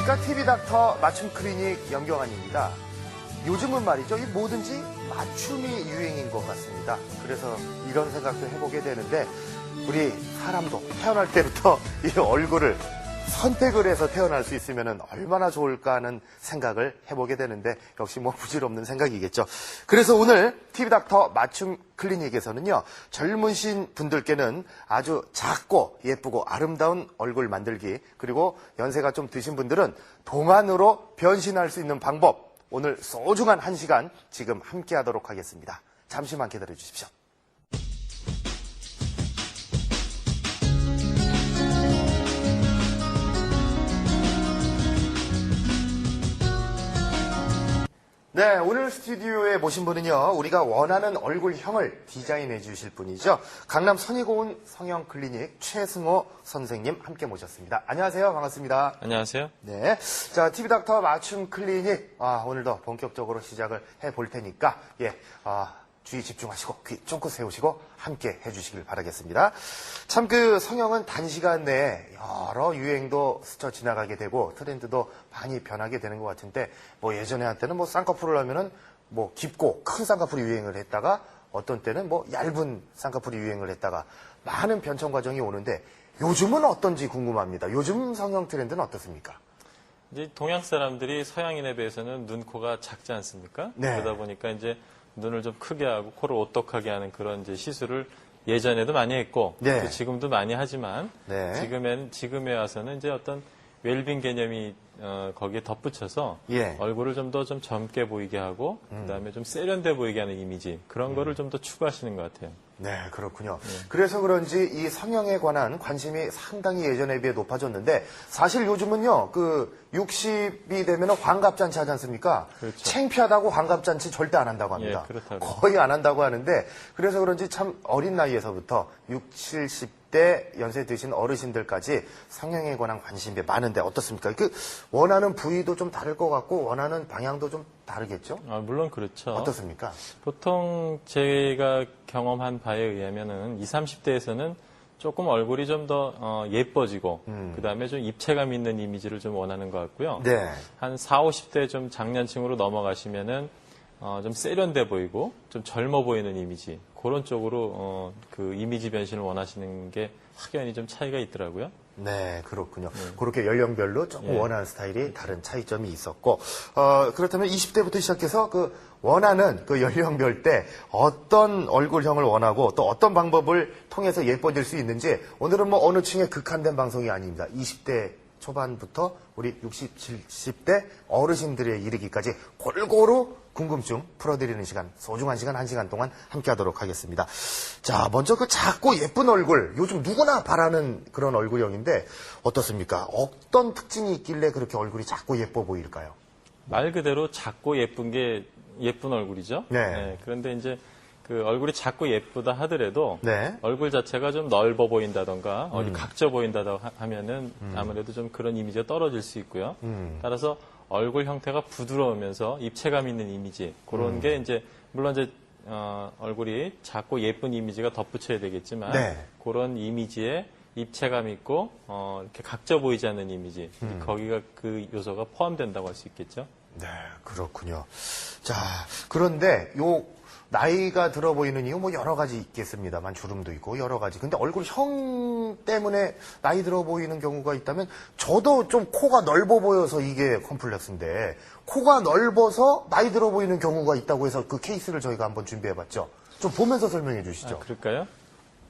안녕하십니까. TV닥터 맞춤 클리닉 염경환입니다. 요즘은 말이죠. 이 뭐든지 맞춤이 유행인 것 같습니다. 그래서 이런 생각도 해보게 되는데 우리 사람도 태어날 때부터 이 얼굴을 선택을 해서 태어날 수 있으면 얼마나 좋을까 하는 생각을 해보게 되는데 역시 뭐 부질없는 생각이겠죠. 그래서 오늘 TV닥터 맞춤 클리닉에서는요. 젊으신 분들께는 아주 작고 예쁘고 아름다운 얼굴 만들기, 그리고 연세가 좀 드신 분들은 동안으로 변신할 수 있는 방법, 오늘 소중한 1시간 지금 함께 하도록 하겠습니다. 잠시만 기다려 주십시오. 네, 오늘 스튜디오에 모신 분은요, 우리가 원하는 얼굴형을 디자인해 주실 분이죠. 강남 선희고운 성형 클리닉 최승호 선생님 함께 모셨습니다. 안녕하세요. 반갑습니다. 안녕하세요. 네. 자, TV닥터 맞춤 클리닉, 오늘도 본격적으로 시작을 해 볼 테니까, 주의 집중하시고 귀 쫑긋 세우시고 함께 해주시길 바라겠습니다. 참 성형은 단시간 내에 여러 유행도 스쳐 지나가게 되고 트렌드도 많이 변하게 되는 것 같은데 뭐 예전에 한때는 뭐 쌍꺼풀을 하면은 뭐 깊고 큰 쌍꺼풀이 유행을 했다가 어떤 때는 뭐 얇은 쌍꺼풀이 유행을 했다가 많은 변천 과정이 오는데 요즘은 어떤지 궁금합니다. 요즘 성형 트렌드는 어떻습니까? 이제 동양 사람들이 서양인에 비해서는 눈, 코가 작지 않습니까? 네. 그러다 보니까 이제 눈을 좀 크게 하고 코를 오똑하게 하는 그런 이제 시술을 예전에도 많이 했고 네. 또 지금도 많이 하지만 네. 지금에 와서는 이제 어떤 웰빙 개념이 거기에 덧붙여서 예. 얼굴을 좀 더 좀 젊게 보이게 하고 그다음에 좀 세련돼 보이게 하는 이미지 그런 거를 좀 더 추구하시는 것 같아요. 네, 그렇군요. 그래서 그런지 이 성형에 관한 관심이 상당히 예전에 비해 높아졌는데 사실 요즘은요, 60이 되면 환갑잔치 하지 않습니까? 그렇죠. 창피하다고 환갑잔치 절대 안 한다고 합니다. 예, 그렇다고요. 거의 안 한다고 하는데 그래서 그런지 참 어린 나이에서부터 60, 70대 연세 드신 어르신들까지 성형에 관한 관심이 많은데 어떻습니까? 원하는 부위도 좀 다를 것 같고 원하는 방향도 좀 다르겠죠? 물론 그렇죠. 어떻습니까? 보통 제가 경험한 바에 의하면은 20, 30대에서는 조금 얼굴이 좀 더 예뻐지고 그다음에 좀 입체감 있는 이미지를 좀 원하는 것 같고요. 네. 한 40, 50대 좀 장년층으로 넘어가시면은 좀 세련돼 보이고 좀 젊어 보이는 이미지 그런 쪽으로 그 이미지 변신을 원하시는 게 확연히 좀 차이가 있더라고요. 네, 그렇군요. 그렇게 연령별로 조금 예. 원하는 스타일이 다른 차이점이 있었고, 그렇다면 20대부터 시작해서 원하는 연령별 때 어떤 얼굴형을 원하고 또 어떤 방법을 통해서 예뻐질 수 있는지 오늘은 뭐 어느 층에 극한된 방송이 아닙니다. 20대 초반부터 우리 60, 70대 어르신들에 이르기까지 골고루 궁금증 풀어드리는 시간, 소중한 시간 1시간 동안 함께 하도록 하겠습니다. 자, 먼저 작고 예쁜 얼굴, 요즘 누구나 바라는 그런 얼굴형인데 어떻습니까? 어떤 특징이 있길래 그렇게 얼굴이 작고 예뻐 보일까요? 말 그대로 작고 예쁜 게 예쁜 얼굴이죠. 네. 그런데 이제 그 얼굴이 작고 예쁘다 하더라도 네. 얼굴 자체가 좀 넓어 보인다던가 어디 각져 보인다고 하면은 아무래도 좀 그런 이미지가 떨어질 수 있고요. 따라서 얼굴 형태가 부드러우면서 입체감 있는 이미지 그런 게 이제 물론 이제 얼굴이 작고 예쁜 이미지가 덧붙여야 되겠지만 네. 그런 이미지에 입체감 있고 이렇게 각져 보이지 않는 이미지 거기가 그 요소가 포함된다고 할 수 있겠죠. 네, 그렇군요. 자, 그런데 나이가 들어 보이는 이유 뭐 여러 가지 있겠습니다만 주름도 있고 여러 가지. 근데 얼굴형 때문에 나이 들어 보이는 경우가 있다면 저도 좀 코가 넓어 보여서 이게 컴플렉스인데 코가 넓어서 나이 들어 보이는 경우가 있다고 해서 그 케이스를 저희가 한번 준비해 봤죠. 좀 보면서 설명해 주시죠. 그럴까요?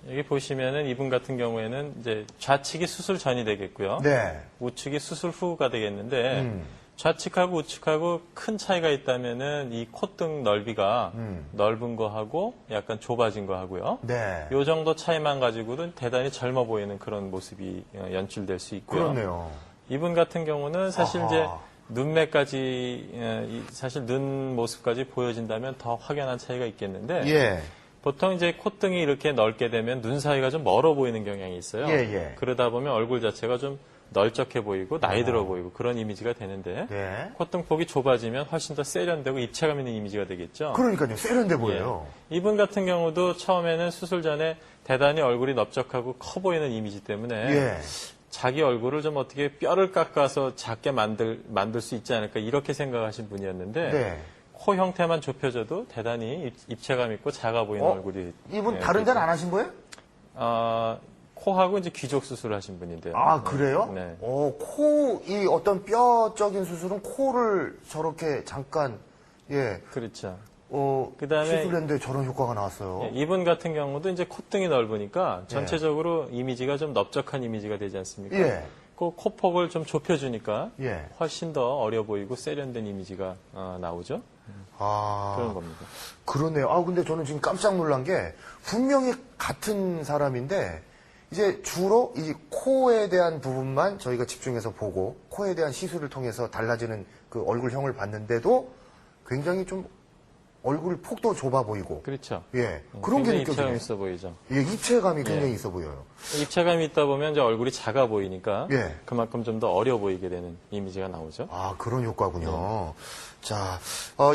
여기 보시면은 이분 같은 경우에는 이제 좌측이 수술 전이 되겠고요. 네. 우측이 수술 후가 되겠는데 좌측하고 우측하고 큰 차이가 있다면은 이 콧등 넓이가 넓은 거하고 약간 좁아진 거하고요. 네. 요 정도 차이만 가지고는 대단히 젊어 보이는 그런 모습이 연출될 수 있고요. 그렇네요. 이분 같은 경우는 사실 아하. 이제 눈매까지 사실 눈 모습까지 보여진다면 더 확연한 차이가 있겠는데 예. 보통 이제 콧등이 이렇게 넓게 되면 눈 사이가 좀 멀어 보이는 경향이 있어요. 예. 그러다 보면 얼굴 자체가 좀 널쩍해 보이고 나이 들어 보이고 그런 이미지가 되는데 네. 콧등폭이 좁아지면 훨씬 더 세련되고 입체감 있는 이미지가 되겠죠. 그러니까요. 세련돼 보여요. 예. 이분 같은 경우도 처음에는 수술 전에 대단히 얼굴이 넓적하고 커 보이는 이미지 때문에 예. 자기 얼굴을 좀 어떻게 뼈를 깎아서 작게 만들 수 있지 않을까 이렇게 생각하신 분이었는데 네. 코 형태만 좁혀져도 대단히 입체감 있고 작아 보이는 얼굴이. 이분 다른 데는 안 하신 거예요? 코하고 이제 귀족 수술을 하신 분인데요. 아, 그래요? 네. 이 어떤 뼈적인 수술은 코를 저렇게 잠깐, 예, 그렇죠. 그다음에 시술했는데 저런 효과가 나왔어요. 예, 이분 같은 경우도 이제 콧등이 넓으니까 전체적으로 이미지가 좀 넓적한 이미지가 되지 않습니까? 예. 그 코폭을 좀 좁혀주니까 예. 훨씬 더 어려 보이고 세련된 이미지가 나오죠. 그런 겁니다. 그러네요. 근데 저는 지금 깜짝 놀란 게 분명히 같은 사람인데 이제 주로 이 코에 대한 부분만 저희가 집중해서 보고 코에 대한 시술을 통해서 달라지는 그 얼굴형을 봤는데도 굉장히 좀 얼굴 폭도 좁아 보이고. 그렇죠. 예. 그런 게 굉장히 느껴지네요. 입체감 있어 보이죠. 예, 입체감이 굉장히 있어 보여요. 입체감이 있다 보면 이제 얼굴이 작아 보이니까 예. 그만큼 좀 더 어려 보이게 되는 이미지가 나오죠. 그런 효과군요. 자,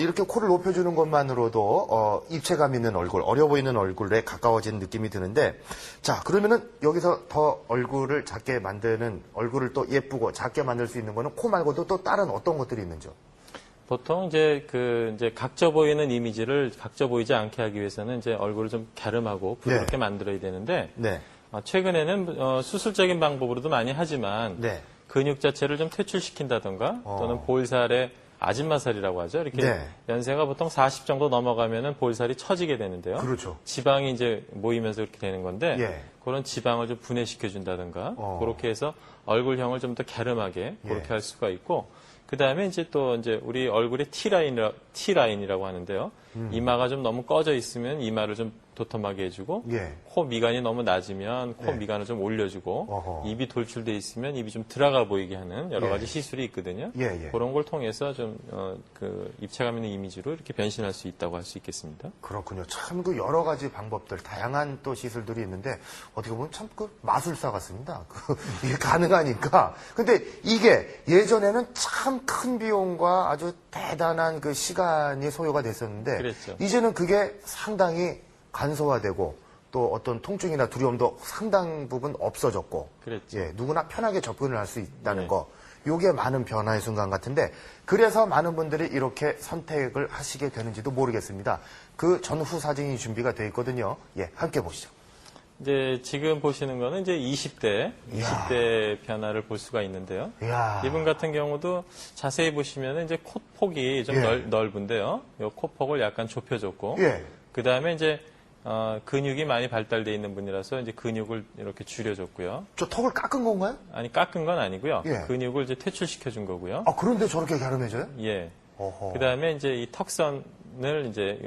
이렇게 코를 높여주는 것만으로도 입체감 있는 얼굴, 어려 보이는 얼굴에 가까워지는 느낌이 드는데, 자, 그러면은 여기서 더 얼굴을 작게 만드는, 얼굴을 또 예쁘고 작게 만들 수 있는 거는 코 말고도 또 다른 어떤 것들이 있는지요? 보통 이제 각져 보이는 이미지를 각져 보이지 않게 하기 위해서는 이제 얼굴을 좀 갸름하고 부드럽게 만들어야 되는데, 네. 최근에는 수술적인 방법으로도 많이 하지만 네. 근육 자체를 좀 퇴출시킨다던가 또는 볼살에 아줌마살이라고 하죠. 이렇게 네. 연세가 보통 40 정도 넘어가면은 볼살이 처지게 되는데요. 그렇죠. 지방이 이제 모이면서 그렇게 되는 건데 예. 그런 지방을 좀 분해시켜 준다던가 그렇게 해서 얼굴형을 좀 더 갸름하게 그렇게 할 수가 있고 그다음에 이제 또 이제 우리 얼굴의 T라인이라고 하는데요. 이마가 좀 너무 꺼져 있으면 이마를 좀 도톰하게 해주고 예. 코 미간이 너무 낮으면 코 네. 미간을 좀 올려주고 어허. 입이 돌출돼 있으면 입이 좀 들어가 보이게 하는 여러 예. 가지 시술이 있거든요. 예. 그런 걸 통해서 좀 입체감 있는 이미지로 이렇게 변신할 수 있다고 할 수 있겠습니다. 그렇군요. 참 그 여러 가지 방법들, 다양한 또 시술들이 있는데 어떻게 보면 참 그 마술사 같습니다. 이게 가능하니까. 근데 이게 예전에는 참 큰 비용과 아주 대단한 그 시간이 소요가 됐었는데 그랬죠. 이제는 그게 상당히 간소화되고 또 어떤 통증이나 두려움도 상당 부분 없어졌고 그랬죠. 예, 누구나 편하게 접근을 할 수 있다는 네. 거. 요게 많은 변화의 순간 같은데 그래서 많은 분들이 이렇게 선택을 하시게 되는지도 모르겠습니다. 그 전후 사진이 준비가 되어 있거든요. 예, 함께 보시죠. 이제 지금 보시는 거는 이제 20대 변화를 볼 수가 있는데요. 이야. 이분 같은 경우도 자세히 보시면 이제 콧폭이 좀 예. 넓은데요. 이 콧폭을 약간 좁혀줬고, 예. 그 다음에 이제 근육이 많이 발달돼 있는 분이라서 이제 근육을 이렇게 줄여줬고요. 저 턱을 깎은 건가요? 아니 깎은 건 아니고요. 예. 근육을 이제 퇴출시켜 준 거고요. 그런데 저렇게 갸름해져요? 예. 어허. 그 다음에 이제 이 턱선을 이제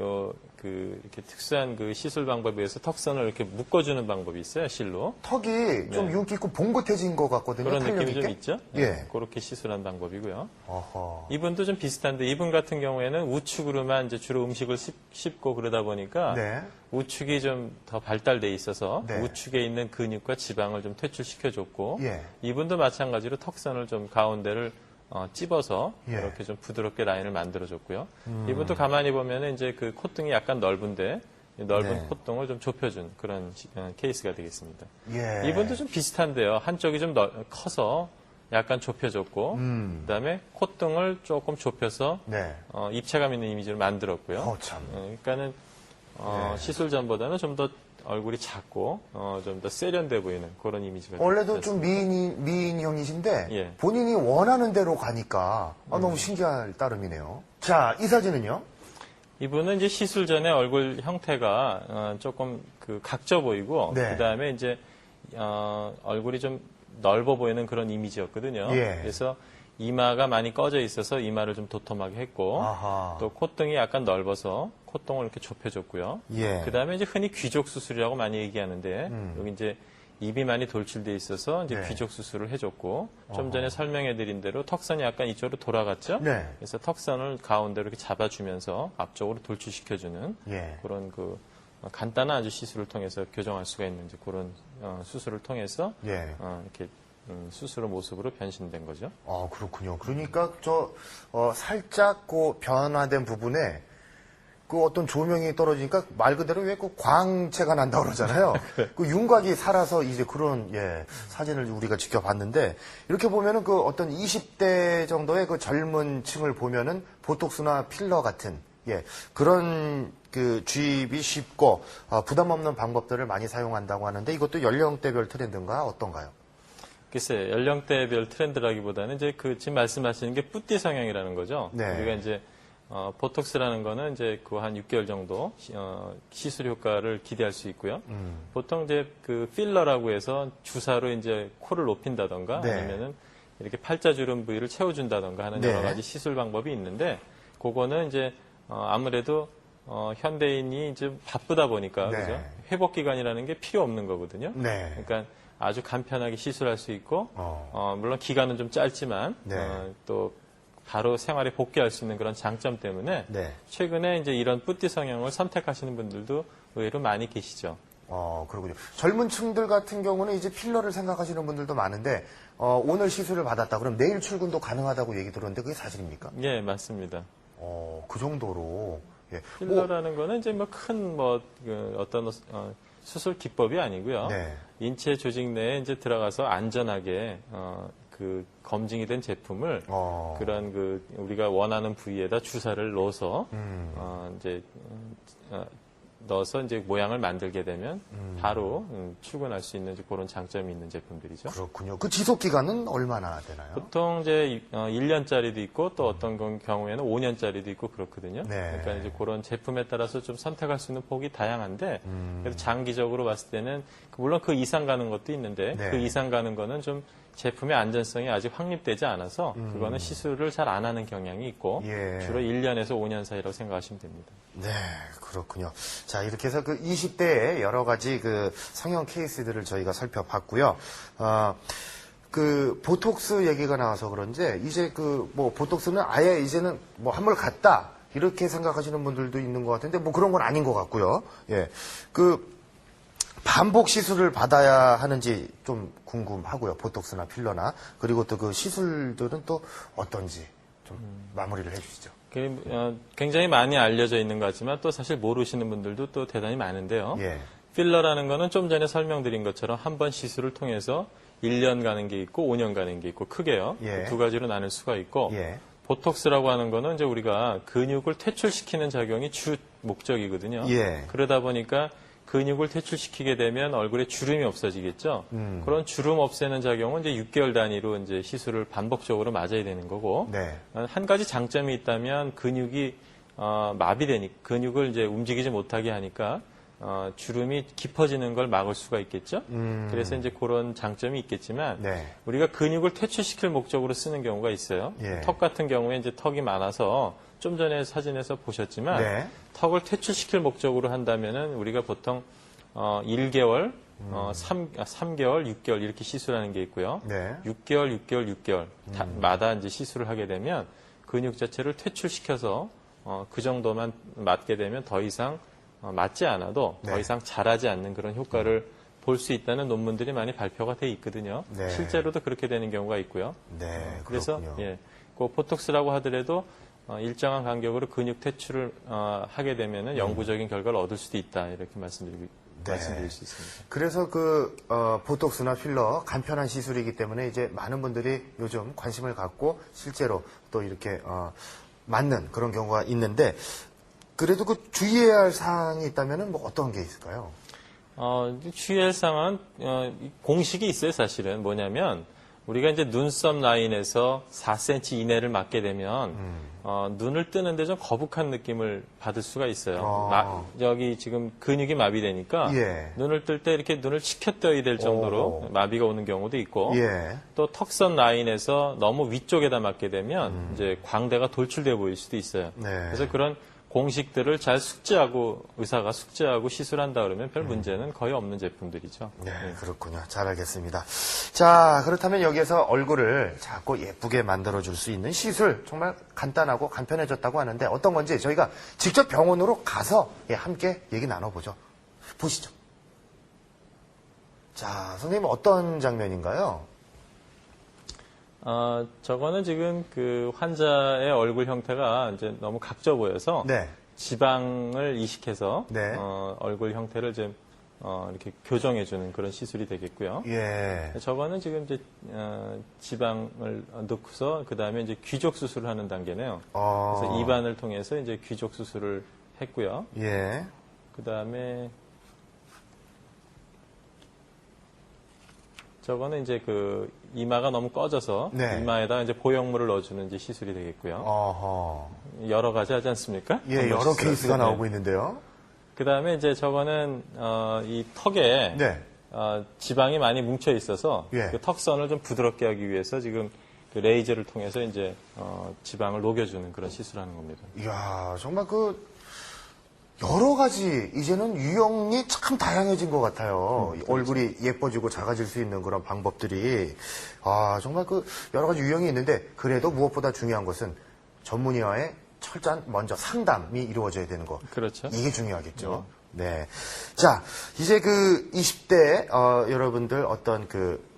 이렇게 특수한 그 시술 방법에 의해서 턱선을 이렇게 묶어주는 방법이 있어요, 실로. 턱이 좀 윤기 있고 봉긋해진 것 같거든요. 그런 탄력 느낌이 좀 있게? 있죠? 예. 그렇게 시술한 방법이고요. 어허. 이분도 좀 비슷한데 이분 같은 경우에는 우측으로만 이제 주로 음식을 씹고 그러다 보니까 네. 우측이 좀 더 발달돼 있어서 네. 우측에 있는 근육과 지방을 좀 퇴출시켜줬고 예. 이분도 마찬가지로 턱선을 좀 가운데를 찝어서 예. 이렇게 좀 부드럽게 라인을 만들어줬고요. 이분도 가만히 보면은 이제 그 콧등이 약간 넓은데 넓은 네. 콧등을 좀 좁혀준 그런 케이스가 되겠습니다. 예. 이분도 좀 비슷한데요. 한쪽이 좀 커서 약간 좁혀졌고 그다음에 콧등을 조금 좁혀서 네. 입체감 있는 이미지를 만들었고요. 참. 그러니까는 네. 시술 전보다는 좀 더 얼굴이 작고 좀 더 세련돼 보이는 그런 이미지가 원래도 좀 됐습니다. 미인형이신데 예. 본인이 원하는 대로 가니까 너무 신기할 따름이네요. 자, 이 사진은요? 이분은 이제 시술 전에 얼굴 형태가 조금 각져 보이고 네. 그다음에 이제 얼굴이 좀 넓어 보이는 그런 이미지였거든요. 예. 그래서 이마가 많이 꺼져 있어서 이마를 좀 도톰하게 했고 아하. 또 콧등이 약간 넓어서 콧등을 이렇게 좁혀줬고요. 예. 그다음에 이제 흔히 귀족 수술이라고 많이 얘기하는데 여기 이제 입이 많이 돌출돼 있어서 이제 네. 귀족 수술을 해줬고 좀 전에 설명해드린 대로 턱선이 약간 이쪽으로 돌아갔죠. 네. 그래서 턱선을 가운데로 이렇게 잡아주면서 앞쪽으로 돌출시켜주는 예. 그런 간단한 아주 시술을 통해서 교정할 수가 있는 이제 그런 수술을 통해서 예. 이렇게 수술의 모습으로 변신된 거죠. 그렇군요. 그러니까 살짝 그 변화된 부분에 그 어떤 조명이 떨어지니까 말 그대로 왜 그 광채가 난다 그러잖아요. 그 윤곽이 살아서 이제 그런 사진을 우리가 지켜봤는데 이렇게 보면은 그 어떤 20대 정도의 그 젊은 층을 보면은 보톡스나 필러 같은 그런 그 주입이 쉽고 부담 없는 방법들을 많이 사용한다고 하는데 이것도 연령대별 트렌드인가 어떤가요? 글쎄 연령대별 트렌드라기보다는 이제 그 지금 말씀하시는 게 뿌띠 성형이라는 거죠. 네. 우리가 이제 보톡스라는 거는 이제 그 한 6개월 정도 시술 효과를 기대할 수 있고요. 보통 이제 그 필러라고 해서 주사로 이제 코를 높인다던가 네. 아니면은 이렇게 팔자주름 부위를 채워준다던가 하는 네. 여러 가지 시술 방법이 있는데 그거는 이제 아무래도 현대인이 이제 바쁘다 보니까 네. 그죠? 회복 기간이라는 게 필요 없는 거거든요. 네. 그러니까 아주 간편하게 시술할 수 있고 물론 기간은 좀 짧지만 네. 또 바로 생활에 복귀할 수 있는 그런 장점 때문에 네. 최근에 이제 이런 뿌띠 성형을 선택하시는 분들도 의외로 많이 계시죠. 그렇군요. 젊은 층들 같은 경우는 이제 필러를 생각하시는 분들도 많은데, 오늘 시술을 받았다. 그럼 내일 출근도 가능하다고 얘기 들었는데 그게 사실입니까? 예, 맞습니다. 그 정도로. 예. 필러라는 거는 이제 뭐 큰 어떤 수술 기법이 아니고요. 네. 인체 조직 내에 이제 들어가서 안전하게 그 검증이 된 제품을 그런 그 우리가 원하는 부위에다 주사를 넣어서 이제 넣어서 이제 모양을 만들게 되면 바로 출근할 수 있는 그런 장점이 있는 제품들이죠. 그렇군요. 그 지속 기간은 얼마나 되나요? 보통 이제 1년짜리도 있고 또 어떤 경우에는 5년짜리도 있고 그렇거든요. 네. 그러니까 이제 그런 제품에 따라서 좀 선택할 수 있는 폭이 다양한데 그래서 장기적으로 봤을 때는 물론 그 이상 가는 것도 있는데 네. 그 이상 가는 거는 좀 제품의 안전성이 아직 확립되지 않아서 그거는 시술을 잘 안 하는 경향이 있고 예. 주로 1년에서 5년 사이라고 생각하시면 됩니다. 네, 그렇군요. 자, 이렇게 해서 그 20대의 여러 가지 그 성형 케이스들을 저희가 살펴봤고요. 그 보톡스 얘기가 나와서 그런지 이제 그 뭐 보톡스는 아예 이제는 뭐 한물 갔다 이렇게 생각하시는 분들도 있는 것 같은데 뭐 그런 건 아닌 것 같고요. 예, 그 반복 시술을 받아야 하는지 좀 궁금하고요. 보톡스나 필러나 그리고 또 그 시술들은 또 어떤지 좀 마무리를 해주시죠. 굉장히 많이 알려져 있는 것 같지만 또 사실 모르시는 분들도 또 대단히 많은데요. 예. 필러라는 거는 좀 전에 설명드린 것처럼 한 번 시술을 통해서 1년 가는 게 있고 5년 가는 게 있고 크게요. 예. 두 가지로 나눌 수가 있고 예. 보톡스라고 하는 거는 이제 우리가 근육을 퇴출시키는 작용이 주 목적이거든요. 예. 그러다 보니까 근육을 퇴출시키게 되면 얼굴에 주름이 없어지겠죠. 그런 주름 없애는 작용은 이제 6개월 단위로 이제 시술을 반복적으로 맞아야 되는 거고 네. 한 가지 장점이 있다면 근육이 마비되니 근육을 이제 움직이지 못하게 하니까 주름이 깊어지는 걸 막을 수가 있겠죠. 그래서 이제 그런 장점이 있겠지만 네. 우리가 근육을 퇴출시킬 목적으로 쓰는 경우가 있어요. 예. 턱 같은 경우에 이제 턱이 많아서 좀 전에 사진에서 보셨지만 네. 턱을 퇴출시킬 목적으로 한다면은 우리가 보통 1개월, 3개월, 6개월 이렇게 시술하는 게 있고요. 네. 6개월 마다 이제 시술을 하게 되면 근육 자체를 퇴출시켜서 그 정도만 맞게 되면 더 이상 맞지 않아도 더 네. 이상 자라지 않는 그런 효과를 볼 수 있다는 논문들이 많이 발표가 돼 있거든요. 네. 실제로도 그렇게 되는 경우가 있고요. 네. 그래서 그렇군요. 그 보톡스라고 하더라도 일정한 간격으로 근육 퇴출을 하게 되면은 영구적인 결과를 얻을 수도 있다 이렇게 말씀드릴 수 있습니다. 그래서 보톡스나 필러 간편한 시술이기 때문에 이제 많은 분들이 요즘 관심을 갖고 실제로 또 이렇게 맞는 그런 경우가 있는데 그래도 그 주의해야 할 사항이 있다면은 뭐 어떤 게 있을까요? 주의할 사항은 공식이 있어요. 사실은 뭐냐면 우리가 이제 눈썹 라인에서 4cm 이내를 맞게 되면 눈을 뜨는데 좀 거북한 느낌을 받을 수가 있어요. 여기 지금 근육이 마비되니까 예. 눈을 뜰 때 이렇게 눈을 치켜떠야 될 정도로 마비가 오는 경우도 있고 예. 또 턱선 라인에서 너무 위쪽에다 맞게 되면 이제 광대가 돌출돼 보일 수도 있어요. 네. 그래서 그런 공식들을 잘 숙지하고 의사가 숙지하고 시술한다 그러면 별 문제는 거의 없는 제품들이죠. 네, 그렇군요. 잘 알겠습니다. 자, 그렇다면 여기에서 얼굴을 자꾸 예쁘게 만들어줄 수 있는 시술 정말 간단하고 간편해졌다고 하는데 어떤 건지 저희가 직접 병원으로 가서 함께 얘기 나눠보죠. 보시죠. 자, 선생님 어떤 장면인가요? 저거는 지금 그 환자의 얼굴 형태가 이제 너무 각져 보여서 네. 지방을 이식해서 네. 얼굴 형태를 좀 이렇게 교정해주는 그런 시술이 되겠고요. 예. 저거는 지금 이제 지방을 넣고서 그 다음에 이제 귀족 수술을 하는 단계네요. 그래서 입안을 통해서 이제 귀족 수술을 했고요. 예. 그 다음에 저거는 이제 그 이마가 너무 꺼져서 네. 이마에다 이제 보형물을 넣어주는 이제 시술이 되겠고요. 어허. 여러 가지 하지 않습니까? 예, 여러 시술. 케이스가 네. 나오고 있는데요. 그 다음에 이제 저거는 이 턱에 네. 지방이 많이 뭉쳐 있어서 예. 그 턱선을 좀 부드럽게 하기 위해서 지금 그 레이저를 통해서 이제 지방을 녹여주는 그런 시술하는 겁니다. 이야, 정말 여러 가지, 이제는 유형이 참 다양해진 것 같아요. 얼굴이 예뻐지고 작아질 수 있는 그런 방법들이. 정말 여러 가지 유형이 있는데, 그래도 무엇보다 중요한 것은 전문의와의 철저한 먼저 상담이 이루어져야 되는 거. 그렇죠. 이게 중요하겠죠. 네. 자, 이제 20대, 여러분들 어떤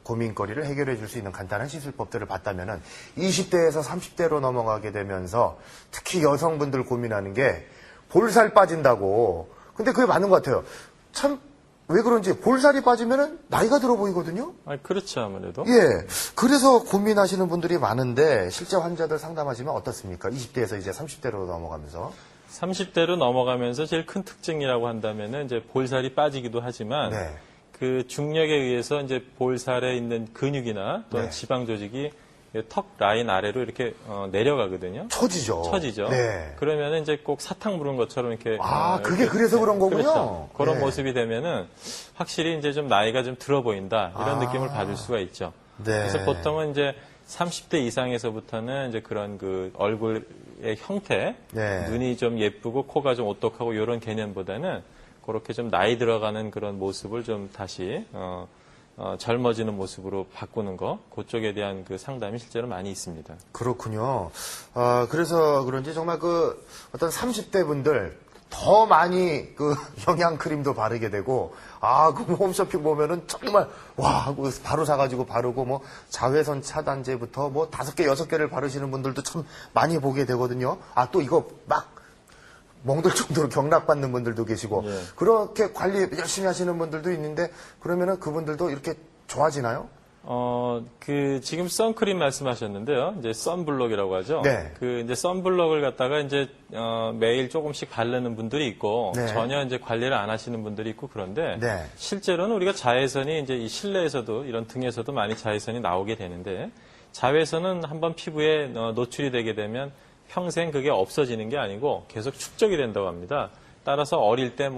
고민거리를 해결해 줄 수 있는 간단한 시술법들을 봤다면은 20대에서 30대로 넘어가게 되면서 특히 여성분들 고민하는 게 볼살 빠진다고. 근데 그게 맞는 것 같아요. 참, 왜 그런지 볼살이 빠지면은 나이가 들어 보이거든요? 그렇죠, 아무래도. 예. 그래서 고민하시는 분들이 많은데 실제 환자들 상담하시면 어떻습니까? 20대에서 이제 30대로 넘어가면서. 30대로 넘어가면서 제일 큰 특징이라고 한다면은 이제 볼살이 빠지기도 하지만 네. 그 중력에 의해서 이제 볼살에 있는 근육이나 또는 네. 지방 조직이 턱 라인 아래로 이렇게 내려가거든요. 처지죠. 처지죠. 네. 그러면 이제 꼭 사탕 부른 것처럼 이렇게 그게 그래서 그런 거군요. 그렇죠. 그런 네. 모습이 되면은 확실히 이제 좀 나이가 좀 들어 보인다 이런 느낌을 받을 수가 있죠. 네. 그래서 보통은 이제 30대 이상에서부터는 이제 그런 얼굴의 형태, 네. 눈이 좀 예쁘고 코가 좀 오똑하고 이런 개념보다는 그렇게 좀 나이 들어가는 그런 모습을 좀 다시 젊어지는 모습으로 바꾸는 거, 그쪽에 대한 상담이 실제로 많이 있습니다. 그렇군요. 그래서 그런지 정말 어떤 30대 분들 더 많이 영양크림도 바르게 되고, 홈쇼핑 보면은 정말, 바로 사가지고 바르고, 자외선 차단제부터 5개, 6개를 바르시는 분들도 참 많이 보게 되거든요. 또 이거 멍들 정도로 경락받는 분들도 계시고, 예. 그렇게 관리 열심히 하시는 분들도 있는데, 그러면은 그분들도 이렇게 좋아지나요? 지금 선크림 말씀하셨는데요. 이제 선블록이라고 하죠. 네. 이제 선블록을 갖다가 이제, 매일 조금씩 바르는 분들이 있고, 네. 전혀 이제 관리를 안 하시는 분들이 있고 그런데, 네. 실제로는 우리가 자외선이 이제 이 실내에서도 이런 등에서도 많이 자외선이 나오게 되는데, 자외선은 한번 피부에 노출이 되게 되면 평생 그게 없어지는 게 아니고 계속 축적이 된다고 합니다. 따라서 어릴 때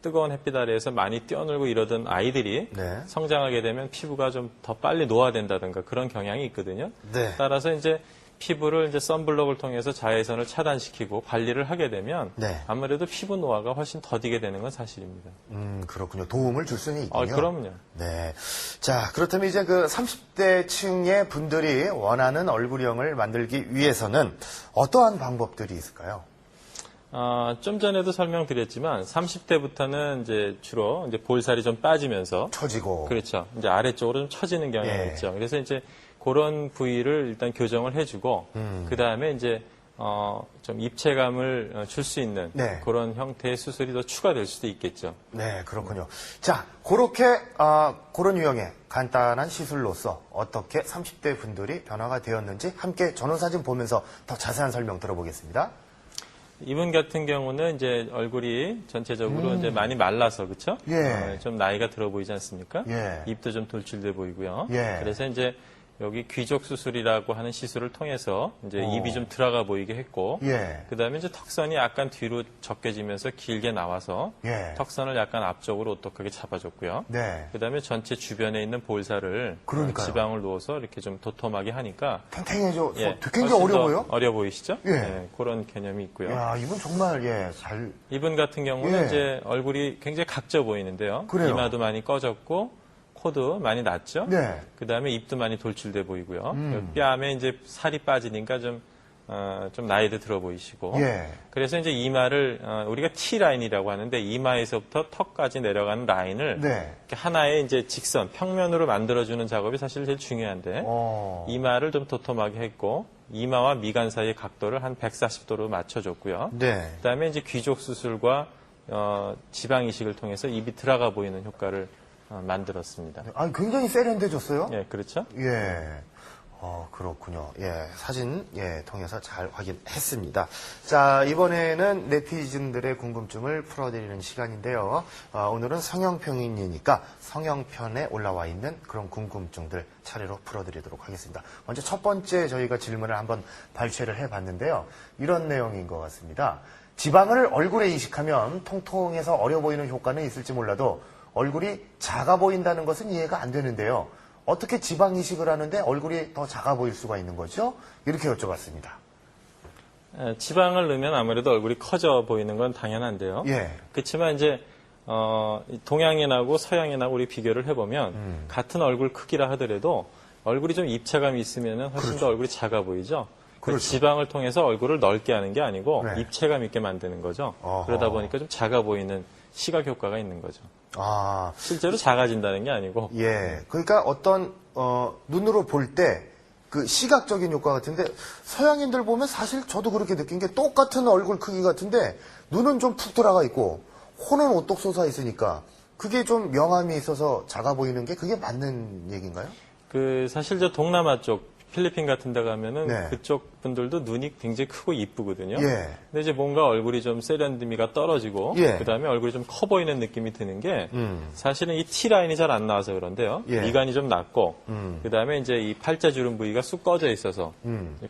뜨거운 햇빛 아래에서 많이 뛰어놀고 이러던 아이들이 네. 성장하게 되면 피부가 좀 더 빨리 노화된다든가 그런 경향이 있거든요. 네. 따라서 이제 피부를 이제 선블록을 통해서 자외선을 차단시키고 관리를 하게 되면 네. 아무래도 피부 노화가 훨씬 더디게 되는 건 사실입니다. 그렇군요. 도움을 줄 수는 있군요. 그럼요. 네. 자, 그렇다면 이제 30대 층의 분들이 원하는 얼굴형을 만들기 위해서는 어떠한 방법들이 있을까요? 좀 전에도 설명드렸지만 30대부터는 이제 주로 이제 볼살이 좀 빠지면서 처지고. 그렇죠. 이제 아래쪽으로 좀 처지는 경향이 예. 있죠. 그래서 이제 그런 부위를 일단 교정을 해주고 그 다음에 이제 좀 입체감을 줄 수 있는 네. 그런 형태의 수술이 더 추가될 수도 있겠죠. 네, 그렇군요. 자, 그런 유형의 간단한 시술로서 어떻게 30대 분들이 변화가 되었는지 함께 전원사진 보면서 더 자세한 설명 들어보겠습니다. 이분 같은 경우는 이제 얼굴이 전체적으로 이제 많이 말라서 그렇죠? 예. 좀 나이가 들어 보이지 않습니까? 예. 입도 좀 돌출돼 보이고요. 예. 그래서 이제 여기 귀족 수술이라고 하는 시술을 통해서 이제 입이 좀 들어가 보이게 했고, 예. 그다음에 이제 턱선이 약간 뒤로 접겨지면서 길게 나와서 예. 턱선을 약간 앞쪽으로 오똑하게 잡아줬고요. 네. 그다음에 전체 주변에 있는 볼살을 그러니까요. 지방을 넣어서 이렇게 좀 도톰하게 하니까 탱탱해져. 예, 굉장히 훨씬 더 어려워요? 어려 보이시죠? 예. 그런 개념이 있고요. 야, 이분 정말, 이분 같은 경우는 예. 이제 얼굴이 굉장히 각져 보이는데요. 그래요. 이마도 많이 꺼졌고 코도 많이 났죠. 네. 그다음에 입도 많이 돌출돼 보이고요. 뺨에 이제 살이 빠지니까 좀 좀 나이도 들어 보이시고. 예. 그래서 이제 이마를 우리가 T 라인이라고 하는데 이마에서부터 턱까지 내려가는 라인을 네. 이렇게 하나의 이제 직선 평면으로 만들어주는 작업이 사실 제일 중요한데 이마를 좀 도톰하게 했고 이마와 미간 사이의 각도를 한 140도로 맞춰줬고요. 네. 그다음에 이제 귀족 수술과 지방 이식을 통해서 입이 들어가 보이는 효과를 만들었습니다. 아, 굉장히 세련돼졌어요. 예, 그렇죠. 예. 그렇군요. 예, 사진, 통해서 잘 확인했습니다. 자, 이번에는 네티즌들의 궁금증을 풀어드리는 시간인데요. 오늘은 성형평이니까 성형편에 올라와 있는 그런 궁금증들 차례로 풀어드리도록 하겠습니다. 먼저 첫 번째 저희가 질문을 한번 발췌를 해봤는데요. 이런 내용인 것 같습니다. 지방을 얼굴에 이식하면 통통해서 어려 보이는 효과는 있을지 몰라도 얼굴이 작아 보인다는 것은 이해가 안 되는데요. 어떻게 지방 이식을 하는데 얼굴이 더 작아 보일 수가 있는 거죠? 이렇게 여쭤봤습니다. 지방을 넣으면 아무래도 얼굴이 커져 보이는 건 당연한데요. 예. 그렇지만 이제 동양인하고 서양인하고 우리 비교를 해보면 같은 얼굴 크기라 하더라도 얼굴이 좀 입체감이 있으면 훨씬 더 얼굴이 작아 보이죠. 그렇죠. 지방을 통해서 얼굴을 넓게 하는 게 아니고 네. 입체감 있게 만드는 거죠. 어허. 그러다 보니까 좀 작아 보이는 시각 효과가 있는 거죠. 아, 실제로 작아진다는 게 아니고. 예. 그러니까 어떤, 눈으로 볼 때, 그 시각적인 효과 같은데, 서양인들 보면 사실 저도 그렇게 느낀 게 똑같은 얼굴 크기 같은데, 눈은 좀 푹 들어가 있고, 코는 오똑 솟아 있으니까, 그게 좀 명암이 있어서 작아 보이는 게 그게 맞는 얘기인가요? 사실 저 동남아 쪽, 필리핀 같은 데 가면은 네. 그쪽 분들도 눈이 굉장히 크고 이쁘거든요. 예. 근데 이제 뭔가 얼굴이 좀 세련됨이가 떨어지고 예. 그다음에 얼굴이 좀 커 보이는 느낌이 드는 게 음. 사실은 이 T라인이 잘 안 나와서 그런데요. 예. 미간이 좀 낮고 음. 그다음에 이제 이 팔자주름 부위가 쑥 꺼져 있어서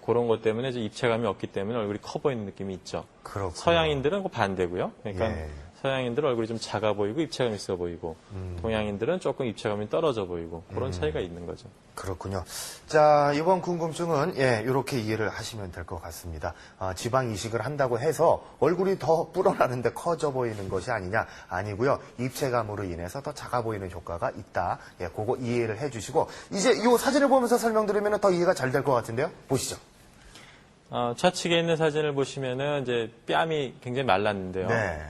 그런 것 때문에 이제 입체감이 없기 때문에 얼굴이 커 보이는 느낌이 있죠. 그렇군요. 서양인들은 그 반대고요. 그러니까 예. 서양인들은 얼굴이 좀 작아 보이고 입체감이 있어 보이고 동양인들은 조금 입체감이 떨어져 보이고 그런 차이가 있는 거죠. 그렇군요. 자, 이번 궁금증은 이렇게 이해를 하시면 될 것 같습니다. 지방 이식을 한다고 해서 얼굴이 더 불어나는데 커져 보이는 것이 아니냐? 아니고요. 입체감으로 인해서 더 작아 보이는 효과가 있다. 그거 이해를 해주시고 이제 이 사진을 보면서 설명드리면 더 이해가 잘 될 것 같은데요. 보시죠. 좌측에 있는 사진을 보시면은 이제 뺨이 굉장히 말랐는데요. 네.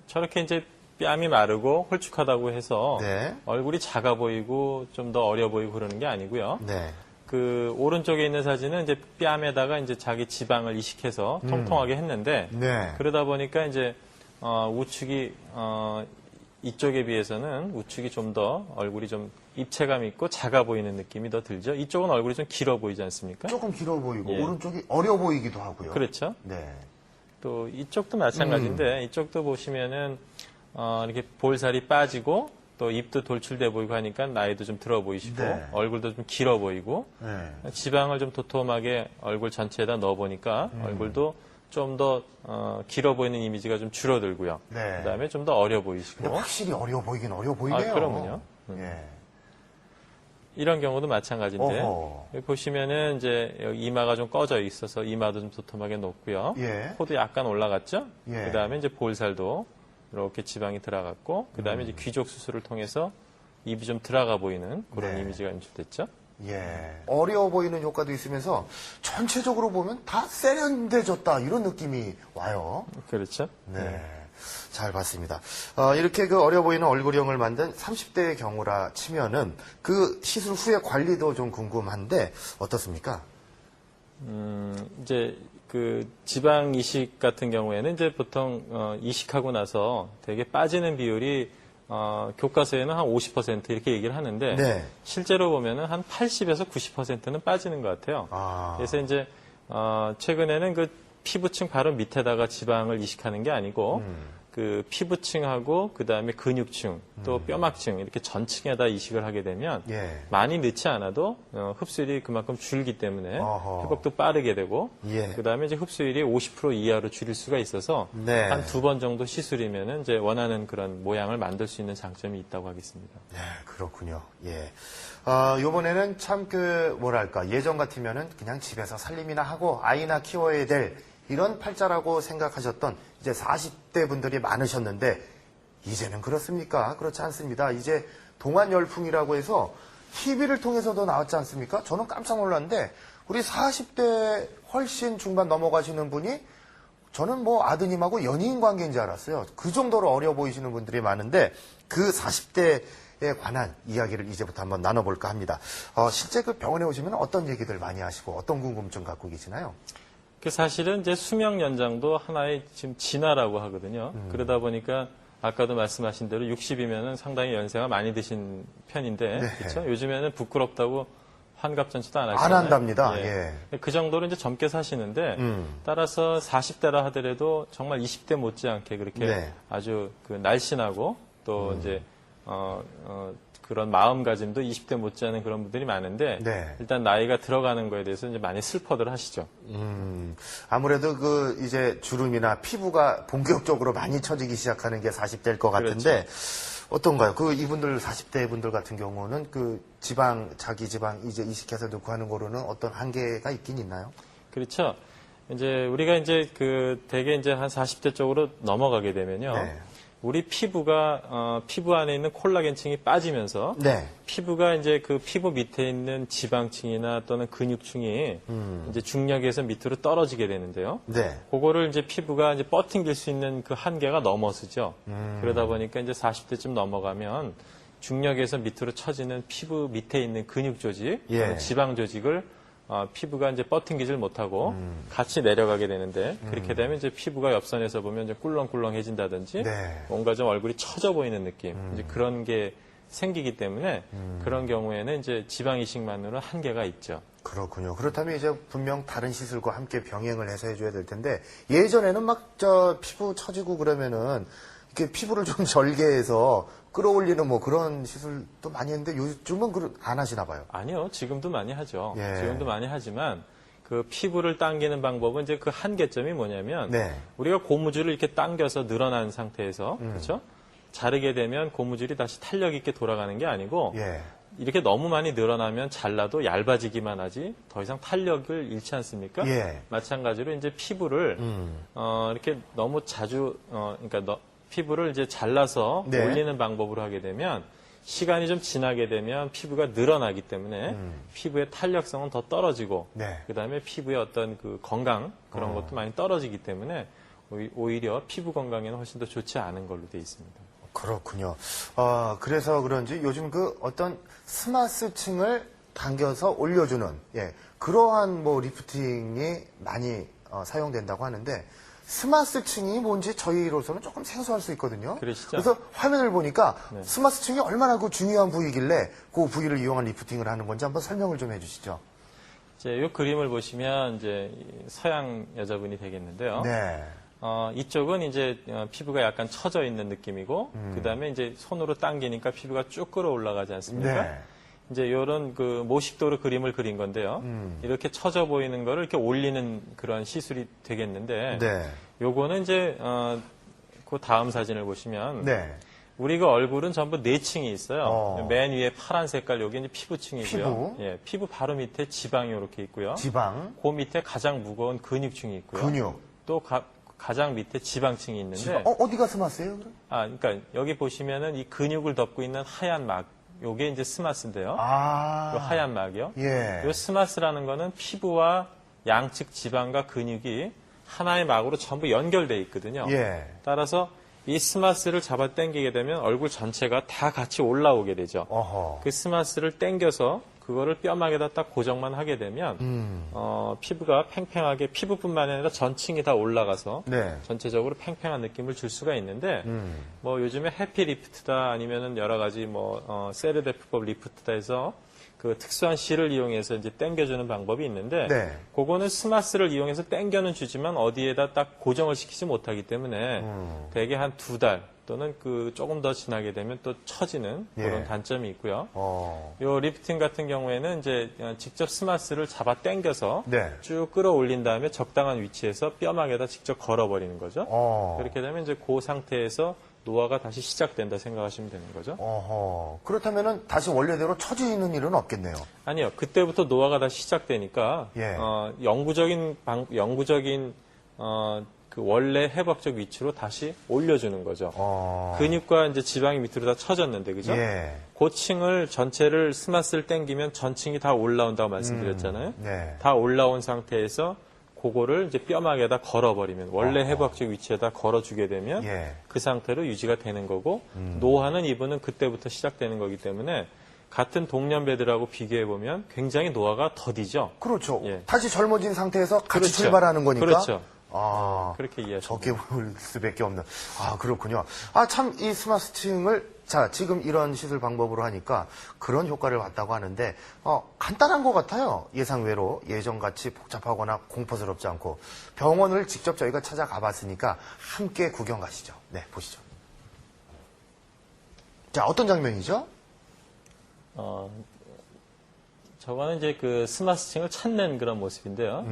저렇게 이제 뺨이 마르고 홀쭉하다고 해서 네. 얼굴이 작아 보이고 좀 더 어려 보이고 그러는 게 아니고요. 네. 그 오른쪽에 있는 사진은 이제 뺨에다가 이제 자기 지방을 이식해서 통통하게 했는데 네. 그러다 보니까 이제 우측이 이쪽에 비해서는 우측이 좀 더 얼굴이 좀 입체감 있고 작아 보이는 느낌이 더 들죠. 이쪽은 얼굴이 좀 길어 보이지 않습니까? 조금 길어 보이고 예. 오른쪽이 어려 보이기도 하고요. 그렇죠. 네. 또 이쪽도 마찬가지인데 이쪽도 보시면은 이렇게 볼살이 빠지고 또 입도 돌출돼 보이고 하니까 나이도 좀 들어 보이시고 네. 얼굴도 좀 길어 보이고 네. 지방을 좀 도톰하게 얼굴 전체에다 넣어 보니까 얼굴도 좀 더 길어 보이는 이미지가 좀 줄어들고요. 네. 그다음에 좀 더 어려 근데 보이시고 확실히 어려 보이긴 어려 보이네요. 그러면요. 예. 이런 경우도 마찬가지인데 어허. 여기 보시면은 이제 여기 이마가 좀 꺼져 있어서 이마도 좀 도톰하게 높고요. 예. 코도 약간 올라갔죠. 예. 그다음에 이제 볼살도 이렇게 지방이 들어갔고 그다음에 이제 귀족 수술을 통해서 입이 좀 들어가 보이는 그런 네. 이미지가 연출됐죠. 예. 어려워 보이는 효과도 있으면서 전체적으로 보면 다 세련돼졌다 이런 느낌이 와요. 그렇죠. 네. 잘 봤습니다. 이렇게 그 어려 보이는 얼굴형을 만든 30대의 경우라 치면은 그 시술 후의 관리도 좀 궁금한데 어떻습니까? 이제 그 지방 이식 같은 경우에는 이제 보통 이식하고 나서 되게 빠지는 비율이 교과서에는 한 50% 이렇게 얘기를 하는데 네. 실제로 보면은 한 80에서 90%는 빠지는 것 같아요. 그래서 이제 최근에는 그 피부층 바로 밑에다가 지방을 이식하는 게 아니고 그 피부층하고 그 다음에 근육층 또 뼈막층 이렇게 전층에다 이식을 하게 되면 예. 많이 넣지 않아도 흡수율이 그만큼 줄기 때문에 어허. 회복도 빠르게 되고 예. 그 다음에 이제 흡수율이 50% 이하로 줄일 수가 있어서 네. 한 2번 정도 시술이면은 이제 원하는 그런 모양을 만들 수 있는 장점이 있다고 하겠습니다. 네, 그렇군요. 예. 요번에는 참 뭐랄까, 예전 같으면은 그냥 집에서 살림이나 하고 아이나 키워야 될 이런 팔자라고 생각하셨던 이제 40대 분들이 많으셨는데, 이제는 그렇습니까? 그렇지 않습니다. 이제 동안 열풍이라고 해서 TV를 통해서도 나왔지 않습니까? 저는 깜짝 놀랐는데, 우리 40대 훨씬 중반 넘어가시는 분이 저는 뭐 아드님하고 연인 관계인 줄 알았어요. 그 정도로 어려 보이시는 분들이 많은데 그 40대에 관한 이야기를 이제부터 한번 나눠볼까 합니다. 실제 그 병원에 오시면 어떤 얘기들 많이 하시고 어떤 궁금증 갖고 계시나요? 그 사실은 이제 수명 연장도 하나의 지금 진화라고 하거든요. 그러다 보니까 아까도 말씀하신 대로 60이면은 상당히 연세가 많이 드신 편인데, 네. 그렇죠? 요즘에는 부끄럽다고 환갑 잔치도 안 안 하시잖아요. 한답니다. 예. 예. 그 정도로 이제 젊게 사시는데, 따라서 40대라 하더라도 정말 20대 못지않게 그렇게 네. 아주 그 날씬하고 또 이제 그런 마음가짐도 20대 못지않은 그런 분들이 많은데, 네. 일단 나이가 들어가는 거에 대해서 이제 많이 슬퍼들 하시죠. 아무래도 그 이제 주름이나 피부가 본격적으로 많이 처지기 시작하는 게 40대일 것 같은데 어떤가요? 그 이분들 40대 분들 같은 경우는 그 지방 자기 지방 이제 이식해서 넣고 하는 거로는 어떤 한계가 있긴 있나요? 그렇죠. 이제 우리가 이제 그 대개 이제 한 40대 쪽으로 넘어가게 되면요. 네. 우리 피부가 피부 안에 있는 콜라겐층이 빠지면서 네. 피부가 이제 그 피부 밑에 있는 지방층이나 또는 근육층이 이제 중력에서 밑으로 떨어지게 되는데요. 네. 그거를 이제 피부가 이제 버팅길 수 있는 그 한계가 넘어서죠. 그러다 보니까 이제 40대쯤 넘어가면 중력에서 밑으로 처지는 피부 밑에 있는 근육 조직, 예. 또는 지방 조직을 피부가 이제 버팅기질 못하고 같이 내려가게 되는데 그렇게 되면 이제 피부가 옆선에서 보면 이제 꿀렁꿀렁해진다든지 네. 뭔가 좀 얼굴이 처져 보이는 느낌 이제 그런 게 생기기 때문에 그런 경우에는 이제 지방 이식만으로 한계가 있죠. 그렇군요. 그렇다면 이제 분명 다른 시술과 함께 병행을 해서 해줘야 될 텐데 예전에는 막 저 피부 처지고 그러면은 이렇게 피부를 좀 절개해서 끌어올리는 뭐 그런 시술도 많이 했는데 요즘은 안 하시나 봐요. 아니요, 지금도 많이 하죠. 예. 지금도 많이 하지만 그 피부를 당기는 방법은 이제 그 한계점이 뭐냐면 네. 우리가 고무줄을 이렇게 당겨서 늘어난 상태에서 그렇죠? 자르게 되면 고무줄이 다시 탄력 있게 돌아가는 게 아니고 예. 이렇게 너무 많이 늘어나면 잘라도 얇아지기만 하지 더 이상 탄력을 잃지 않습니까? 예. 마찬가지로 이제 피부를 이렇게 너무 자주 그러니까 피부를 이제 잘라서 네. 올리는 방법으로 하게 되면 시간이 좀 지나게 되면 피부가 늘어나기 때문에 피부의 탄력성은 더 떨어지고 네. 그다음에 피부의 어떤 그 건강 그런 것도 많이 떨어지기 때문에 오히려 피부 건강에는 훨씬 더 좋지 않은 걸로 돼 있습니다. 그렇군요. 그래서 그런지 요즘 그 어떤 스마스층을 당겨서 올려주는 그러한 뭐 리프팅이 많이 사용된다고 하는데 스마스층이 뭔지 저희로서는 조금 생소할 수 있거든요. 그러시죠? 그래서 화면을 보니까 네. 스마스층이 얼마나 그 중요한 부위길래 그 부위를 이용한 리프팅을 하는 건지 한번 설명을 좀 해주시죠. 이제 이 그림을 보시면 이제 서양 여자분이 되겠는데요. 네. 이쪽은 이제 피부가 약간 처져 있는 느낌이고, 그 다음에 이제 손으로 당기니까 피부가 쭉 끌어올라가지 않습니까? 네. 이제 이런 그 모식도로 그림을 그린 건데요. 이렇게 처져 보이는 거를 이렇게 올리는 그런 시술이 되겠는데, 네. 요거는 이제, 그 다음 사진을 보시면, 네. 우리가 얼굴은 전부 4층이 있어요. 어. 맨 위에 파란색깔 여기 이제 피부층이고요. 피부. 예, 피부 바로 밑에 지방이 이렇게 있고요. 지방, 그 밑에 가장 무거운 근육층이 있고요. 근육. 또 가장 밑에 지방층이 있는데, 지방. 어디가 스마스예요? 그럼? 그러니까 여기 보시면은 이 근육을 덮고 있는 하얀 막, 요게 이제 스마스인데요. 요 하얀 막이요. 예. 요 스마스라는 거는 피부와 양측 지방과 근육이 하나의 막으로 전부 연결돼 있거든요. 예. 따라서 이 스마스를 잡아 당기게 되면 얼굴 전체가 다 같이 올라오게 되죠. 어허. 그 스마스를 당겨서 그거를 뼈막에다 딱 고정만 하게 되면 피부가 팽팽하게 피부뿐만 아니라 전층이 다 올라가서 네. 전체적으로 팽팽한 느낌을 줄 수가 있는데 뭐 요즘에 해피 리프트다 아니면은 여러 가지 뭐 세르데프법 리프트다 해서 그 특수한 실을 이용해서 이제 당겨주는 방법이 있는데 네. 그거는 스마스를 이용해서 당겨는 주지만 어디에다 딱 고정을 시키지 못하기 때문에 대개 한 2달 또는 그 조금 더 지나게 되면 또 처지는 그런 예. 단점이 있고요. 요 리프팅 같은 경우에는 이제 직접 스마스를 잡아 당겨서 네. 쭉 끌어올린 다음에 적당한 위치에서 뼈막에다 직접 걸어버리는 거죠. 그렇게 되면 이제 그 상태에서 노화가 다시 시작된다 생각하시면 되는 거죠. 그렇다면은 다시 원래대로 처지는 일은 없겠네요. 아니요. 그때부터 노화가 다시 시작되니까 예. 영구적인 그 원래 회복적 위치로 다시 올려주는 거죠. 어. 근육과 이제 지방이 밑으로 다 처졌는데, 그죠? 예. 고층을 전체를 스마스를 당기면 전층이 다 올라온다고 말씀드렸잖아요. 네. 다 올라온 상태에서 그거를 이제 뼈막에다 걸어버리면 원래 회복적 위치에다 걸어주게 되면 예. 그 상태로 유지가 되는 거고 노화는 이분은 그때부터 시작되는 거기 때문에 같은 동년배들하고 비교해 보면 굉장히 노화가 더디죠. 그렇죠. 예. 다시 젊어진 상태에서 같이 그렇죠. 출발하는 거니까. 그렇죠. 아. 그렇게 이해하시면 적게 볼 수밖에 없는. 아, 그렇군요. 아, 참, 이 스마스팅을, 자, 지금 이런 시술 방법으로 하니까 그런 효과를 봤다고 하는데, 간단한 것 같아요. 예상외로. 예전같이 복잡하거나 공포스럽지 않고. 병원을 직접 저희가 찾아가 봤으니까 함께 구경 가시죠. 네, 보시죠. 자, 어떤 장면이죠? 저거는 이제 그 스마스팅을 찾는 그런 모습인데요.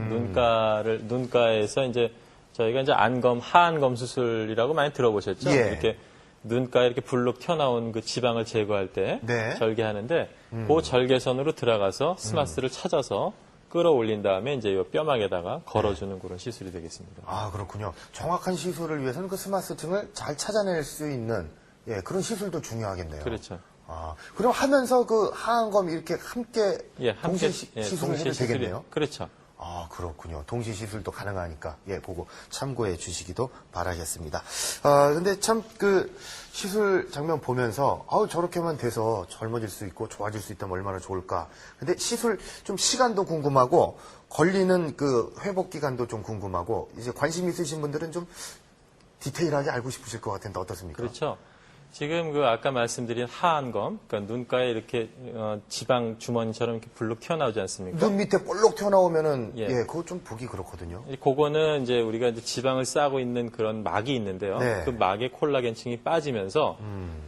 눈가에서 이제 저희가 이제 안검, 하안검 수술이라고 많이 들어보셨죠? 예. 이렇게 눈가에 이렇게 불룩 튀어나온 그 지방을 제거할 때 네. 절개하는데 그 절개선으로 들어가서 스마스를 찾아서 끌어올린 다음에 이제 이 뼈막에다가 걸어주는 그런 시술이 되겠습니다. 아, 그렇군요. 정확한 시술을 위해서는 그 스마스팅을 잘 찾아낼 수 있는, 예, 그런 시술도 중요하겠네요. 그렇죠. 아, 그럼 하면서 그 하안검 이렇게 함께 예, 동시에 예, 시술을 동시에 해도 되겠네요. 그렇죠. 아, 그렇군요. 동시 시술도 가능하니까, 예, 그거 참고해 주시기도 바라겠습니다. 근데 참 그 시술 장면 보면서, 저렇게만 돼서 젊어질 수 있고 좋아질 수 있다면 얼마나 좋을까. 근데 시술 좀 시간도 궁금하고, 걸리는 그 회복 기간도 좀 궁금하고, 이제 관심 있으신 분들은 좀 디테일하게 알고 싶으실 것 같은데 어떻습니까? 그렇죠. 지금 그 아까 말씀드린 하안검, 그러니까 눈가에 이렇게 지방 주머니처럼 이렇게 불룩 튀어나오지 않습니까? 눈 밑에 볼록 튀어나오면은, 예. 예, 그거 좀 보기 그렇거든요. 그거는 이제 우리가 이제 지방을 싸고 있는 그런 막이 있는데요. 네. 그 막에 콜라겐층이 빠지면서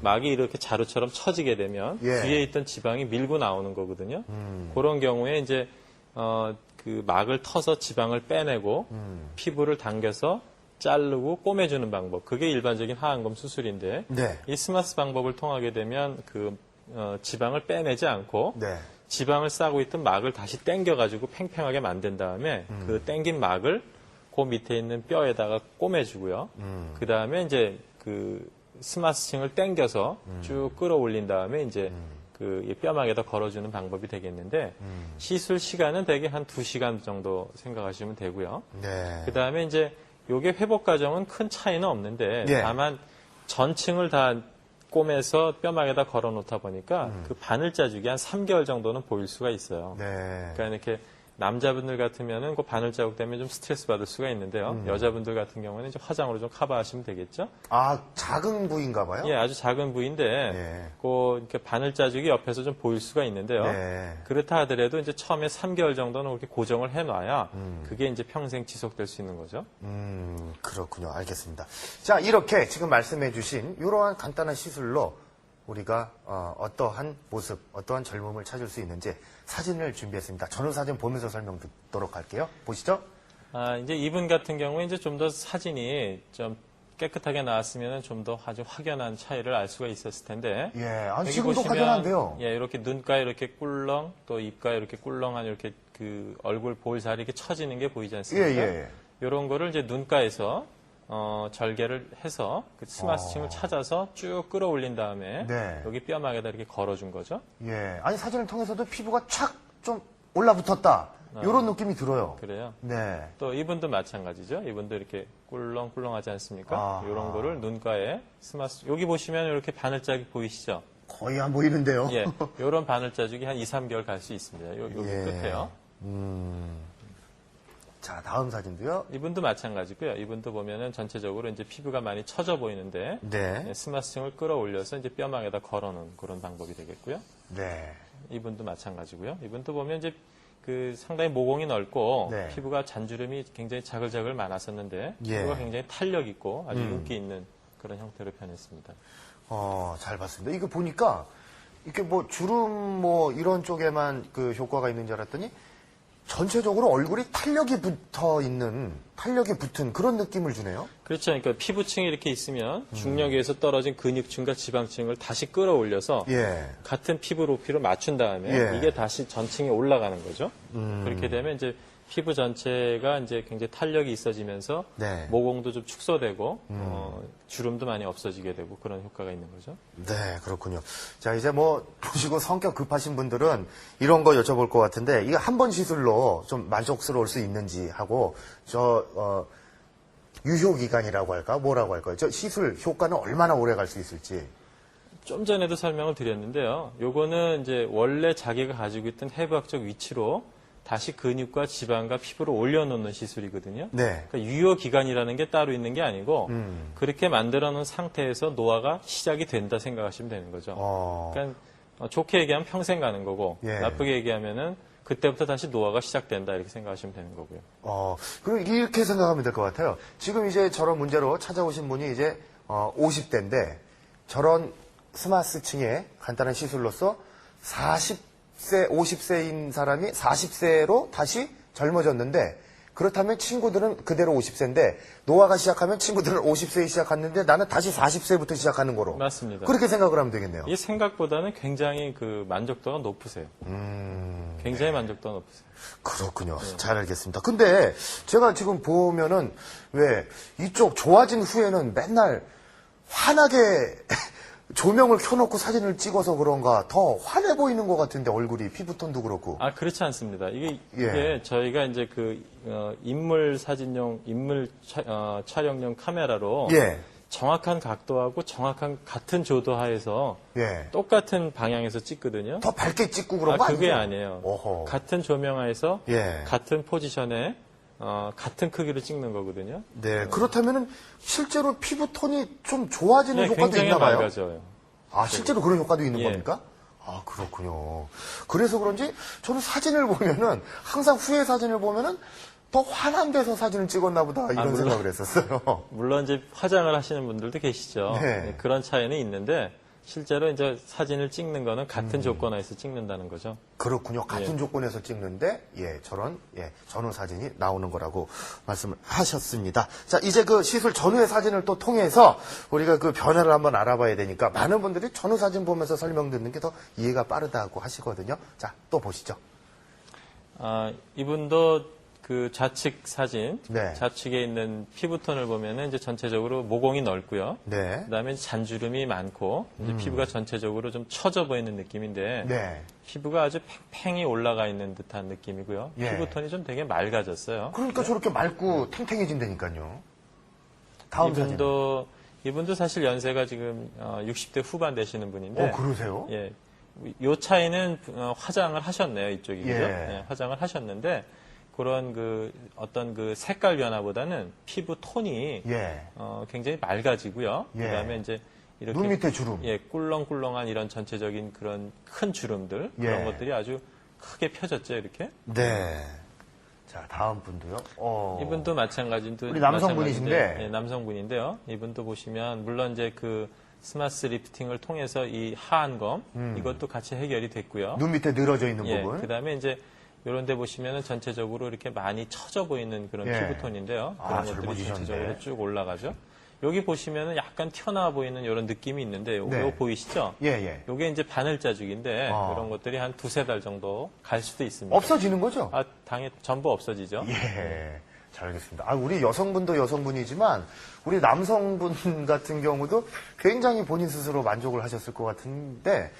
막이 이렇게 자루처럼 처지게 되면 예. 뒤에 있던 지방이 밀고 나오는 거거든요. 그런 경우에 이제 그 막을 터서 지방을 빼내고 피부를 당겨서 자르고 꼬매주는 방법. 그게 일반적인 하안검 수술인데 네. 이 스마스 방법을 통하게 되면 그 지방을 빼내지 않고 네. 지방을 싸고 있던 막을 다시 당겨가지고 팽팽하게 만든 다음에 그 당긴 막을 그 밑에 있는 뼈에다가 꼬매주고요. 그 다음에 이제 그 스마스층을 당겨서 쭉 끌어올린 다음에 이제 그 뼈막에다 걸어주는 방법이 되겠는데 시술 시간은 대개 한 2시간 정도 생각하시면 되고요. 네. 그 다음에 이제 요게 회복 과정은 큰 차이는 없는데 예. 다만 전층을 다 꼬매서 뼈막에다 걸어 놓다 보니까 그 바늘자국이 한 3개월 정도는 보일 수가 있어요. 네. 그러니까 이렇게 남자분들 같으면은 그 바늘자국 때문에 좀 스트레스 받을 수가 있는데요. 여자분들 같은 경우는 이제 화장으로 좀 커버하시면 되겠죠. 아, 작은 부위인가 봐요? 예, 아주 작은 부위인데 예. 그 이렇게 바늘자국이 옆에서 좀 보일 수가 있는데요. 네. 그렇다 하더라도 이제 처음에 3개월 정도는 그렇게 고정을 해놔야 그게 이제 평생 지속될 수 있는 거죠. 그렇군요. 알겠습니다. 자, 이렇게 지금 말씀해 주신 이러한 간단한 시술로 우리가 어떠한 모습, 어떠한 젊음을 찾을 수 있는지 사진을 준비했습니다. 전후 사진 보면서 설명 듣도록 할게요. 보시죠. 이제 이분 같은 경우에 이제 좀 더 사진이 좀 깨끗하게 나왔으면 좀 더 아주 확연한 차이를 알 수가 있었을 텐데. 예, 아니, 여기 지금도 보시면, 확연한데요. 예, 이렇게 눈가에 이렇게 꿀렁, 또 입가에 이렇게 꿀렁한 이렇게 그 얼굴 볼살이 이렇게 처지는 게 보이지 않습니까? 예, 예. 이런 거를 이제 눈가에서 절개를 해서 그 스마스층을 찾아서 쭉 끌어올린 다음에 네. 여기 뼈막에다 이렇게 걸어준 거죠. 예. 아니, 사진을 통해서도 피부가 착 좀 올라붙었다. 이런 느낌이 들어요. 그래요. 네. 또 이분도 마찬가지죠. 이분도 이렇게 꿀렁꿀렁하지 않습니까? 아하. 이런 거를 눈가에 스마스 여기 보시면 이렇게 바늘자국 보이시죠? 거의 안 보이는데요. 예, 이런 바늘자국이 한 2, 3개월 갈 수 있습니다. 여기 예. 끝에요. 자, 다음 사진도요. 이분도 마찬가지고요. 이분도 보면은 전체적으로 이제 피부가 많이 처져 보이는데 네. 스마스층을 끌어올려서 이제 뼈막에다 걸어놓은 그런 방법이 되겠고요. 네. 이분도 마찬가지고요. 이분도 보면 이제 그 상당히 모공이 넓고 네. 피부가 잔주름이 굉장히 자글자글 많았었는데 예. 피부가 굉장히 탄력 있고 아주 윤기 있는 그런 형태로 변했습니다. 잘 봤습니다. 이거 보니까 이렇게 뭐 주름 뭐 이런 쪽에만 그 효과가 있는 줄 알았더니 전체적으로 얼굴이 탄력이 붙은 그런 느낌을 주네요. 그렇죠. 그러니까 피부층이 이렇게 있으면 중력에서 떨어진 근육층과 지방층을 다시 끌어올려서 예. 같은 피부 높이로 맞춘 다음에 예. 이게 다시 전층에 올라가는 거죠. 그렇게 되면 이제 피부 전체가 이제 굉장히 탄력이 있어지면서 네. 모공도 좀 축소되고 주름도 많이 없어지게 되고 그런 효과가 있는 거죠. 네, 그렇군요. 자, 이제 뭐 보시고 성격 급하신 분들은 이런 거 여쭤볼 것 같은데 이게 한 번 시술로 좀 만족스러울 수 있는지 하고 유효 기간이라고 할까? 뭐라고 할까요? 저 시술 효과는 얼마나 오래 갈 수 있을지. 좀 전에도 설명을 드렸는데요. 요거는 이제 원래 자기가 가지고 있던 해부학적 위치로 다시 근육과 지방과 피부를 올려놓는 시술이거든요. 네. 그러니까 유효 기간이라는 게 따로 있는 게 아니고 그렇게 만들어 놓은 상태에서 노화가 시작이 된다 생각하시면 되는 거죠. 그러니까 좋게 얘기하면 평생 가는 거고 예. 나쁘게 얘기하면은 그때부터 다시 노화가 시작된다 이렇게 생각하시면 되는 거고요. 그럼 이렇게 생각하면 될 것 같아요. 지금 이제 저런 문제로 찾아오신 분이 이제 50대인데 저런 스마스층의 간단한 시술로서 40세, 50세인 사람이 40세로 다시 젊어졌는데 그렇다면 친구들은 그대로 50세인데 노화가 시작하면 친구들은 50세에 시작했는데 나는 다시 40세부터 시작하는 거로. 맞습니다. 그렇게 생각을 하면 되겠네요. 이 생각보다는 굉장히 그 만족도가 높으세요. 굉장히 만족도가 높으세요. 그렇군요. 잘 알겠습니다. 근데 제가 지금 보면은 왜 이쪽 좋아진 후에는 맨날 환하게 조명을 켜놓고 사진을 찍어서 그런가 더 환해 보이는 것 같은데 얼굴이 피부톤도 그렇고. 그렇지 않습니다. 이게 예. 저희가 이제 그 인물 사진용, 촬영용 카메라로 예. 정확한 각도하고 정확한 같은 조도하에서 예. 똑같은 방향에서 찍거든요. 더 밝게 찍고 그런 거 그게 아니죠? 아니에요. 어허. 같은 조명하에서 예. 같은 포지션에 같은 크기로 찍는 거거든요. 네. 그렇다면은 실제로 피부톤이 좀 좋아지는 효과도 굉장히 있나 봐요. 맑아져요. 실제로 그런 효과도 있는 예. 겁니까? 그렇군요. 그래서 그런지 저는 사진을 보면은 항상 후에 사진을 보면은 더 환한 데서 사진을 찍었나 보다 이런 물론. 생각을 했었어요. 물론 이제 화장을 하시는 분들도 계시죠. 네. 그런 차이는 있는데 실제로 이제 사진을 찍는 거는 같은 조건하에서 찍는다는 거죠. 그렇군요. 같은 조건에서 찍는데 저런 전후 사진이 나오는 거라고 말씀을 하셨습니다. 자, 이제 그 시술 전후의 사진을 또 통해서 우리가 그 변화를 한번 알아봐야 되니까 많은 분들이 전후 사진 보면서 설명 듣는 게 더 이해가 빠르다고 하시거든요. 자, 또 보시죠. 이분도 그 좌측 사진, 네. 좌측에 있는 피부톤을 보면은 이제 전체적으로 모공이 넓고요. 네. 그다음에 잔주름이 많고 이제 피부가 전체적으로 좀 처져 보이는 느낌인데 네. 피부가 아주 팽팽히 올라가 있는 듯한 느낌이고요. 예. 피부톤이 좀 되게 맑아졌어요. 그러니까 저렇게 맑고 탱탱해진다니까요. 다음 사진. 이분도 사실 연세가 지금 60대 후반 되시는 분인데. 그러세요? 예. 요 차이는 화장을 하셨네요, 이쪽이. 그죠? 예. 예, 화장을 하셨는데 그런 그 어떤 그 색깔 변화보다는 피부 톤이 예. 굉장히 맑아지고요. 예. 그다음에 이제 이렇게 눈 밑에 주름. 예, 꿀렁꿀렁한 이런 전체적인 그런 큰 주름들 그런 예. 것들이 아주 크게 펴졌죠, 이렇게. 네. 자, 다음 분도요. 이분도 마찬가지인데 우리 남성분이신데. 예, 남성분인데요. 이분도 보시면 물론 이제 그 스마스 리프팅을 통해서 이 하안검 이것도 같이 해결이 됐고요. 눈 밑에 늘어져 있는 예, 부분. 그다음에 이제 이런 데 보시면은 전체적으로 이렇게 많이 처져 보이는 그런 예. 피부톤인데요. 그런 것들이 젊어지셨네. 전체적으로 쭉 올라가죠. 여기 보시면은 약간 튀어나와 보이는 이런 느낌이 있는데 요거 네. 보이시죠? 예. 요게 이제 바늘자죽인데 이런 것들이 한 2-3달 정도 갈 수도 있습니다. 없어지는 거죠? 당연히 전부 없어지죠. 예. 잘 알겠습니다. 우리 여성분도 여성분이지만 우리 남성분 같은 경우도 굉장히 본인 스스로 만족을 하셨을 것 같은데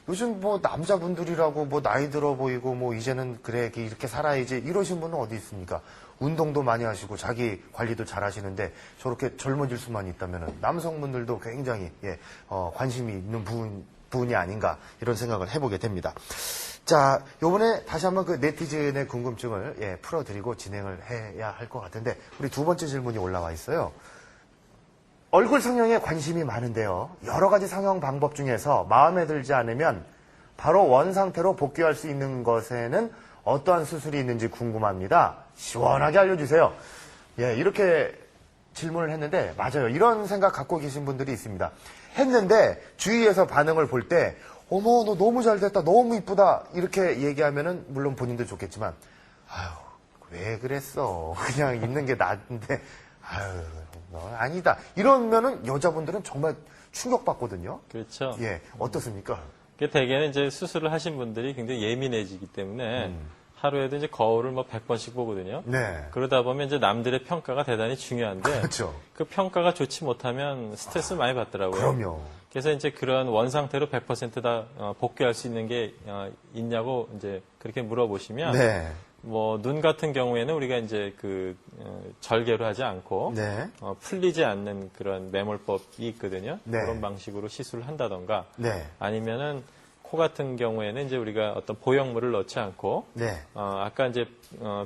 요즘 뭐 남자분들이라고 뭐 나이 들어 보이고 뭐 이제는 그래 이렇게 살아야지 이러신 분은 어디 있습니까? 운동도 많이 하시고 자기 관리도 잘 하시는데 저렇게 젊어질 수만 있다면 남성분들도 굉장히 관심이 있는 부분이 아닌가 이런 생각을 해보게 됩니다. 자, 요번에 다시 한번 그 네티즌의 궁금증을 풀어드리고 진행을 해야 할 것 같은데 우리 두 번째 질문이 올라와 있어요. 얼굴 성형에 관심이 많은데요. 여러 가지 성형 방법 중에서 마음에 들지 않으면 바로 원 상태로 복귀할 수 있는 것에는 어떠한 수술이 있는지 궁금합니다. 시원하게 알려주세요. 이렇게 질문을 했는데 맞아요. 이런 생각 갖고 계신 분들이 있습니다. 했는데 주위에서 반응을 볼 때 어머 너 너무 잘 됐다 너무 이쁘다 이렇게 얘기하면은 물론 본인도 좋겠지만 왜 그랬어 그냥 있는 게 나은데 아니다 이러면은 여자분들은 정말 충격받거든요. 그렇죠. 어떻습니까? 대개는 이제 수술을 하신 분들이 굉장히 예민해지기 때문에 하루에도 이제 거울을 뭐 100번씩 보거든요. 네. 그러다 보면 이제 남들의 평가가 대단히 중요한데 그렇죠. 그 평가가 좋지 못하면 스트레스를 많이 받더라고요. 그럼요. 그래서 이제 그런 원 상태로 100%다 복귀할 수 있는 게 있냐고 이제 그렇게 물어보시면 네. 뭐 눈 같은 경우에는 우리가 이제 절개로 하지 않고 네. 풀리지 않는 그런 매몰법이 있거든요. 네. 그런 방식으로 시술을 한다던가 네. 아니면은 코 같은 경우에는 이제 우리가 어떤 보형물을 넣지 않고 네. 아까 이제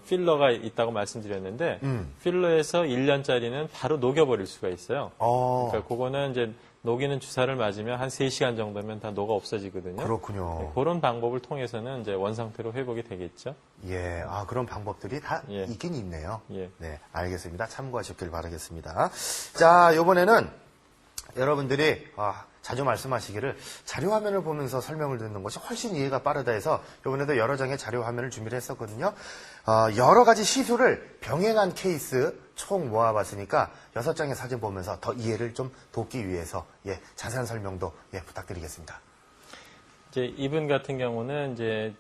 필러가 있다고 말씀드렸는데 필러에서 1년짜리는 바로 녹여버릴 수가 있어요. 그러니까 그거는 이제 녹이는 주사를 맞으면 한 3시간 정도면 다 녹아 없어지거든요. 그렇군요. 네, 그런 방법을 통해서는 이제 원상태로 회복이 되겠죠. 예, 그런 방법들이 다 예. 있긴 있네요. 예. 네, 알겠습니다. 참고하셨길 바라겠습니다. 자, 이번에는 여러분들이 자주 말씀하시기를 자료 화면을 보면서 설명을 듣는 것이 훨씬 이해가 빠르다 해서 이번에도 여러 장의 자료 화면을 준비를 했었거든요. 여러 가지 시술을 병행한 케이스 총 모아봤으니까 6장의 사진 보면서 더 이해를 좀 돕기 위해서 자세한 설명도 부탁드리겠습니다. 이제 이분 같은 경우는 이제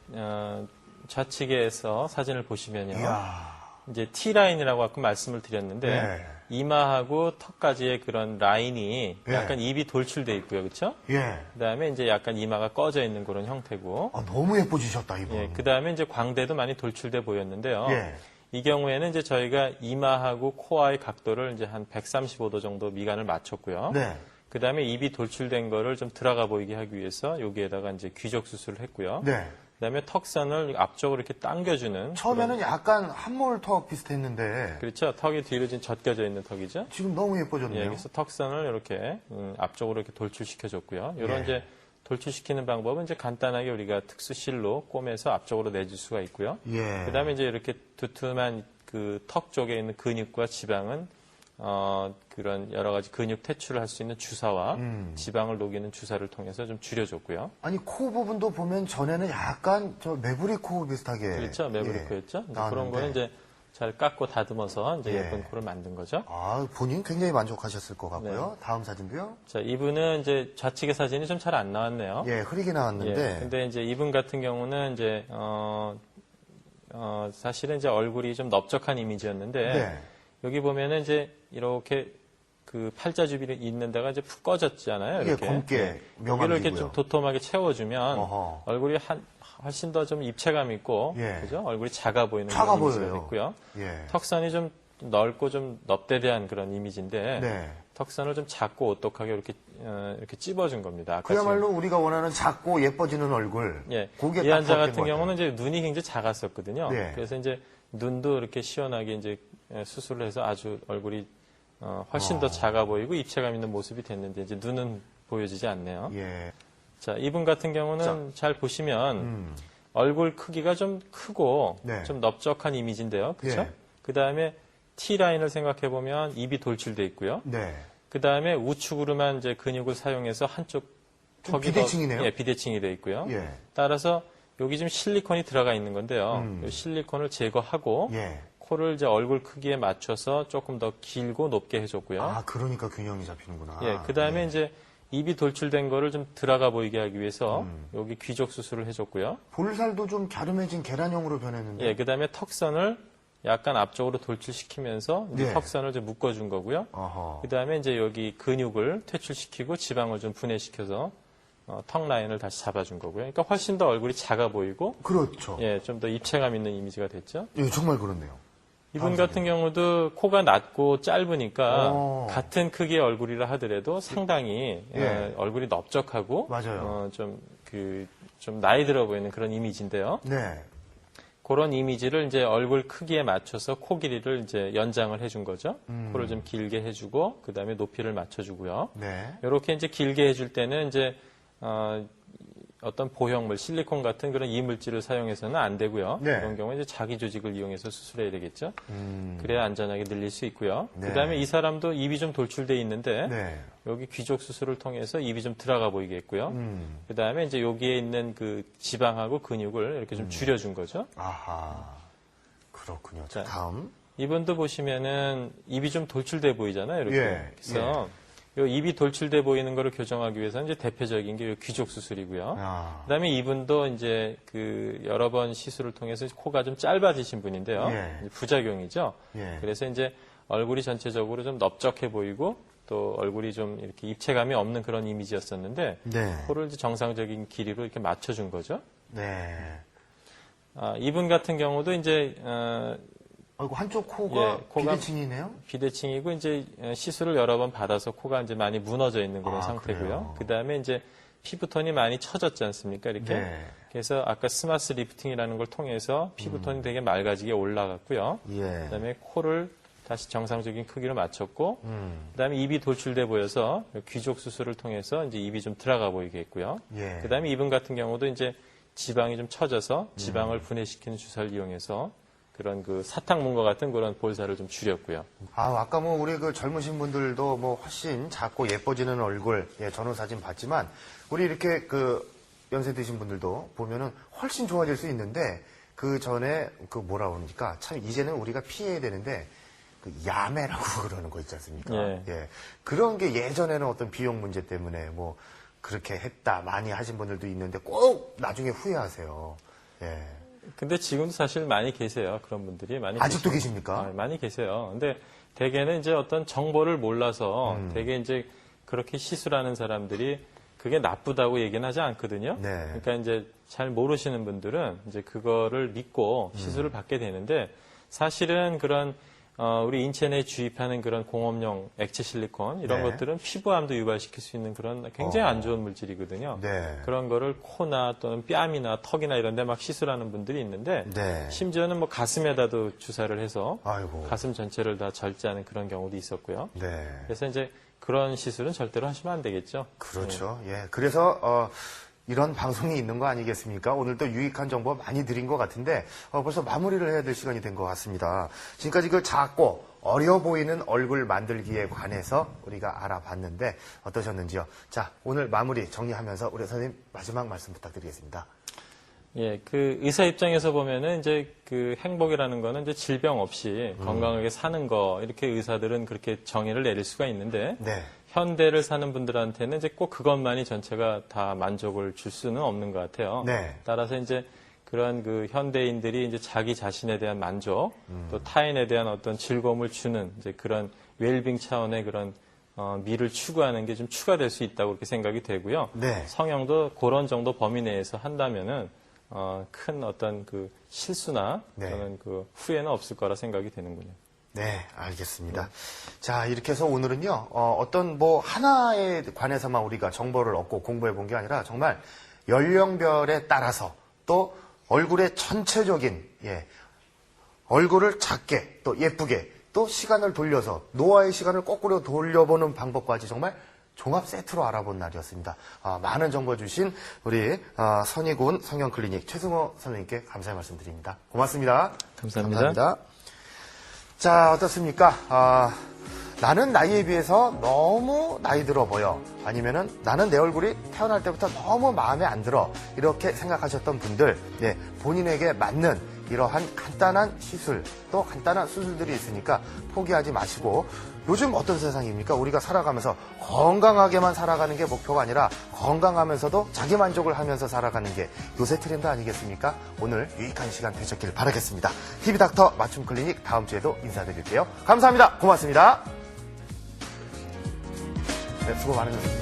좌측에서 사진을 보시면요. 이야. 이제 T라인이라고 아까 말씀을 드렸는데 네. 이마하고 턱까지의 그런 라인이 예. 약간 입이 돌출돼 있고요. 그렇죠? 예. 그다음에 이제 약간 이마가 꺼져 있는 그런 형태고 너무 예뻐지셨다, 이분. 예, 그다음에 이제 광대도 많이 돌출돼 보였는데요. 예. 이 경우에는 이제 저희가 이마하고 코와의 각도를 이제 한 135도 정도 미간을 맞췄고요. 네. 그다음에 입이 돌출된 거를 좀 들어가 보이게 하기 위해서 여기에다가 이제 귀적 수술을 했고요. 네. 그다음에 턱선을 앞쪽으로 이렇게 당겨주는 처음에는 약간 한몰턱 비슷했는데 그렇죠. 턱이 뒤로 지금 젖겨져 있는 턱이죠. 지금 너무 예뻐졌네요. 예, 그래서 턱선을 이렇게 앞쪽으로 이렇게 돌출시켜줬고요. 이런 예. 이제 돌출시키는 방법은 이제 간단하게 우리가 특수실로 꿰매서 앞쪽으로 내줄 수가 있고요. 예. 그다음에 이제 이렇게 두툼한 그 턱 쪽에 있는 근육과 지방은 그런 여러 가지 근육 퇴출을 할 수 있는 주사와 지방을 녹이는 주사를 통해서 좀 줄여줬고요. 아니 코 부분도 보면 전에는 약간 저 메부리 코 비슷하게 그렇죠. 매부리 예, 코였죠. 이제 나왔는데. 그런 거는 이제 잘 깎고 다듬어서 이제 예. 예쁜 코를 만든 거죠. 본인 굉장히 만족하셨을 것 같고요. 다음 사진도요. 자, 이분은 이제 좌측의 사진이 좀 잘 안 나왔네요. 예, 흐리게 나왔는데. 예, 근데 이제 이분 같은 경우는 이제 사실은 이제 얼굴이 좀 넓적한 이미지였는데 네. 여기 보면은 이제 이렇게 그 팔자주비를 있는 데가 이제 푹 꺼졌잖아요. 이렇게. 검게 여기를 명암이고요. 이렇게 좀 도톰하게 채워주면 어허. 얼굴이 훨씬 더 좀 입체감 있고, 예. 그죠? 얼굴이 작아 보이는 작아 그런 이미지가 보여요. 됐고요. 예. 턱선이 좀 넓고 좀 넙대대한 그런 이미지인데 네. 턱선을 좀 작고 오똑하게 이렇게 찝어준 겁니다. 아까 그야말로 우리가 원하는 작고 예뻐지는 얼굴. 예. 고개 이 딱 환자 벗긴 같은 것 같아요. 경우는 이제 눈이 굉장히 작았었거든요. 네. 그래서 이제 눈도 이렇게 시원하게 이제 수술을 해서 아주 얼굴이 훨씬 더 작아 보이고 입체감 있는 모습이 됐는데 이제 눈은 보여지지 않네요. 예. 자, 이분 같은 경우는 잘 보시면 얼굴 크기가 좀 크고 네. 좀 넓적한 이미지인데요. 그렇죠? 예. 그다음에 T라인을 생각해 보면 입이 돌출돼 있고요. 네. 그다음에 우측으로만 이제 근육을 사용해서 한쪽 좀 턱이 비대칭이네요. 예, 비대칭이 돼 있고요. 예. 따라서 여기 지금 실리콘이 들어가 있는 건데요. 이 실리콘을 제거하고 예. 코를 이제 얼굴 크기에 맞춰서 조금 더 길고 높게 해줬고요. 그러니까 균형이 잡히는구나. 예, 그 다음에 이제 입이 돌출된 거를 좀 들어가 보이게 하기 위해서 여기 귀족 수술을 해줬고요. 볼살도 좀 갸름해진 계란형으로 변했는데. 예, 그 다음에 턱선을 약간 앞쪽으로 돌출시키면서 이제 네. 턱선을 좀 묶어준 거고요. 어허. 그 다음에 이제 여기 근육을 퇴출시키고 지방을 좀 분해시켜서 턱 라인을 다시 잡아준 거고요. 그러니까 훨씬 더 얼굴이 작아 보이고, 그렇죠. 예, 좀 더 입체감 있는 이미지가 됐죠. 예, 정말 그렇네요. 이분 같은 경우도 코가 낮고 짧으니까 오. 같은 크기의 얼굴이라 하더라도 상당히 예. 얼굴이 넓적하고 맞아요. 좀 나이 들어 보이는 그런 이미지인데요. 네. 그런 이미지를 이제 얼굴 크기에 맞춰서 코 길이를 이제 연장을 해준 거죠. 코를 좀 길게 해주고 그 다음에 높이를 맞춰주고요. 네. 이렇게 이제 길게 해줄 때는 이제 어떤 보형물, 실리콘 같은 그런 이물질을 사용해서는 안 되고요. 네. 그런 경우에 이제 자기 조직을 이용해서 수술해야 되겠죠. 그래야 안전하게 늘릴 수 있고요. 네. 그다음에 이 사람도 입이 좀 돌출돼 있는데 네. 여기 귀족 수술을 통해서 입이 좀 들어가 보이게 했고요. 그다음에 이제 여기에 있는 그 지방하고 근육을 이렇게 좀 줄여준 거죠. 아하. 그렇군요. 자, 자, 다음. 이분도 보시면은 입이 좀 돌출돼 보이잖아요. 이렇게. 예, 그래서 요 입이 돌출돼 보이는 거를 교정하기 위해서는 이제 대표적인 게 요 귀족 수술이고요. 그다음에 이분도 이제 그 여러 번 시술을 통해서 코가 좀 짧아지신 분인데요. 예. 부작용이죠. 예. 그래서 이제 얼굴이 전체적으로 좀 넓적해 보이고 또 얼굴이 좀 이렇게 입체감이 없는 그런 이미지였었는데 네. 코를 이제 정상적인 길이로 이렇게 맞춰준 거죠. 네. 이분 같은 경우도 이제 아이고, 한쪽 코가 예, 코가 비대칭이네요? 비대칭이고 이제 시술을 여러 번 받아서 코가 이제 많이 무너져 있는 그런 아, 상태고요. 그래요? 그 다음에 이제 피부톤이 많이 처졌지 않습니까? 이렇게. 네. 그래서 아까 스마스 리프팅이라는 걸 통해서 피부톤이 되게 맑아지게 올라갔고요. 예. 그다음에 코를 다시 정상적인 크기로 맞췄고, 음. 그다음에 입이 돌출돼 보여서 귀족 수술을 통해서 이제 입이 좀 들어가 보이게 했고요. 예. 그다음에 이분 같은 경우도 이제 지방이 좀 처져서 지방을 분해시키는 주사를 이용해서 그런 그 사탕문과 같은 그런 볼살을 좀 줄였고요. 아까 뭐 우리 그 젊으신 분들도 뭐 훨씬 작고 예뻐지는 얼굴, 예, 전후 사진 봤지만 우리 이렇게 그 연세 드신 분들도 보면은 훨씬 좋아질 수 있는데 그 전에 그 뭐라 그러니까 참 이제는 우리가 피해야 되는데 그 야매라고 그러는 거 있지 않습니까? 예. 그런 게 예전에는 어떤 비용 문제 때문에 뭐 그렇게 했다 많이 하신 분들도 있는데 꼭 나중에 후회하세요. 예. 근데 지금도 사실 많이 계세요. 그런 분들이 많이 아직도 계시고. 계십니까? 많이 계세요. 근데 대개는 이제 어떤 정보를 몰라서 대개 이제 그렇게 시술하는 사람들이 그게 나쁘다고 얘기는 하지 않거든요. 네. 그러니까 이제 잘 모르시는 분들은 이제 그거를 믿고 시술을 받게 되는데 사실은 그런 우리 인체 내에 주입하는 그런 공업용 액체 실리콘 이런 네. 것들은 피부암도 유발시킬 수 있는 그런 굉장히 안 좋은 물질이거든요. 네. 그런 거를 코나 또는 뺨이나 턱이나 이런 데 막 시술하는 분들이 있는데 네. 심지어는 뭐 가슴에다도 주사를 해서 아이고. 가슴 전체를 다 절제하는 그런 경우도 있었고요. 네. 그래서 이제 그런 시술은 절대로 하시면 안 되겠죠. 그렇죠. 예. 그래서 이런 방송이 있는 거 아니겠습니까? 오늘 또 유익한 정보 많이 드린 것 같은데 벌써 마무리를 해야 될 시간이 된 것 같습니다. 지금까지 그 작고 어려 보이는 얼굴 만들기에 관해서 우리가 알아봤는데 어떠셨는지요? 자, 오늘 마무리 정리하면서 우리 선생님 마지막 말씀 부탁드리겠습니다. 예, 그 의사 입장에서 보면은 이제 그 행복이라는 거는 이제 질병 없이 건강하게 사는 거 이렇게 의사들은 그렇게 정의를 내릴 수가 있는데 네. 현대를 사는 분들한테는 이제 꼭 그것만이 전체가 다 만족을 줄 수는 없는 것 같아요. 네. 따라서 이제 그런 그 현대인들이 이제 자기 자신에 대한 만족, 또 타인에 대한 어떤 즐거움을 주는 이제 그런 웰빙 차원의 그런 미를 추구하는 게 좀 추가될 수 있다고 그렇게 생각이 되고요. 네. 성형도 그런 정도 범위 내에서 한다면은 큰 어떤 그 실수나 네. 또는 그 후회는 없을 거라 생각이 되는군요. 네, 알겠습니다. 자, 이렇게 해서 오늘은요, 어떤 뭐 하나에 관해서만 우리가 정보를 얻고 공부해 본 게 아니라 정말 연령별에 따라서 또 얼굴의 전체적인, 예, 얼굴을 작게 또 예쁘게 또 시간을 돌려서 노화의 시간을 거꾸로 돌려보는 방법까지 정말 종합 세트로 알아본 날이었습니다. 많은 정보 주신 우리 선희군 성형클리닉 최승호 선생님께 감사의 말씀드립니다. 고맙습니다. 감사합니다. 자, 어떻습니까? 나는 나이에 비해서 너무 나이 들어 보여. 아니면은 나는 내 얼굴이 태어날 때부터 너무 마음에 안 들어. 이렇게 생각하셨던 분들, 예, 본인에게 맞는 이러한 간단한 시술, 또 간단한 수술들이 있으니까 포기하지 마시고, 요즘 어떤 세상입니까? 우리가 살아가면서 건강하게만 살아가는 게 목표가 아니라 건강하면서도 자기 만족을 하면서 살아가는 게 요새 트렌드 아니겠습니까? 오늘 유익한 시간 되셨길 바라겠습니다. TV닥터 맞춤 클리닉 다음 주에도 인사드릴게요. 감사합니다. 고맙습니다. 네, 수고 많으셨습니다.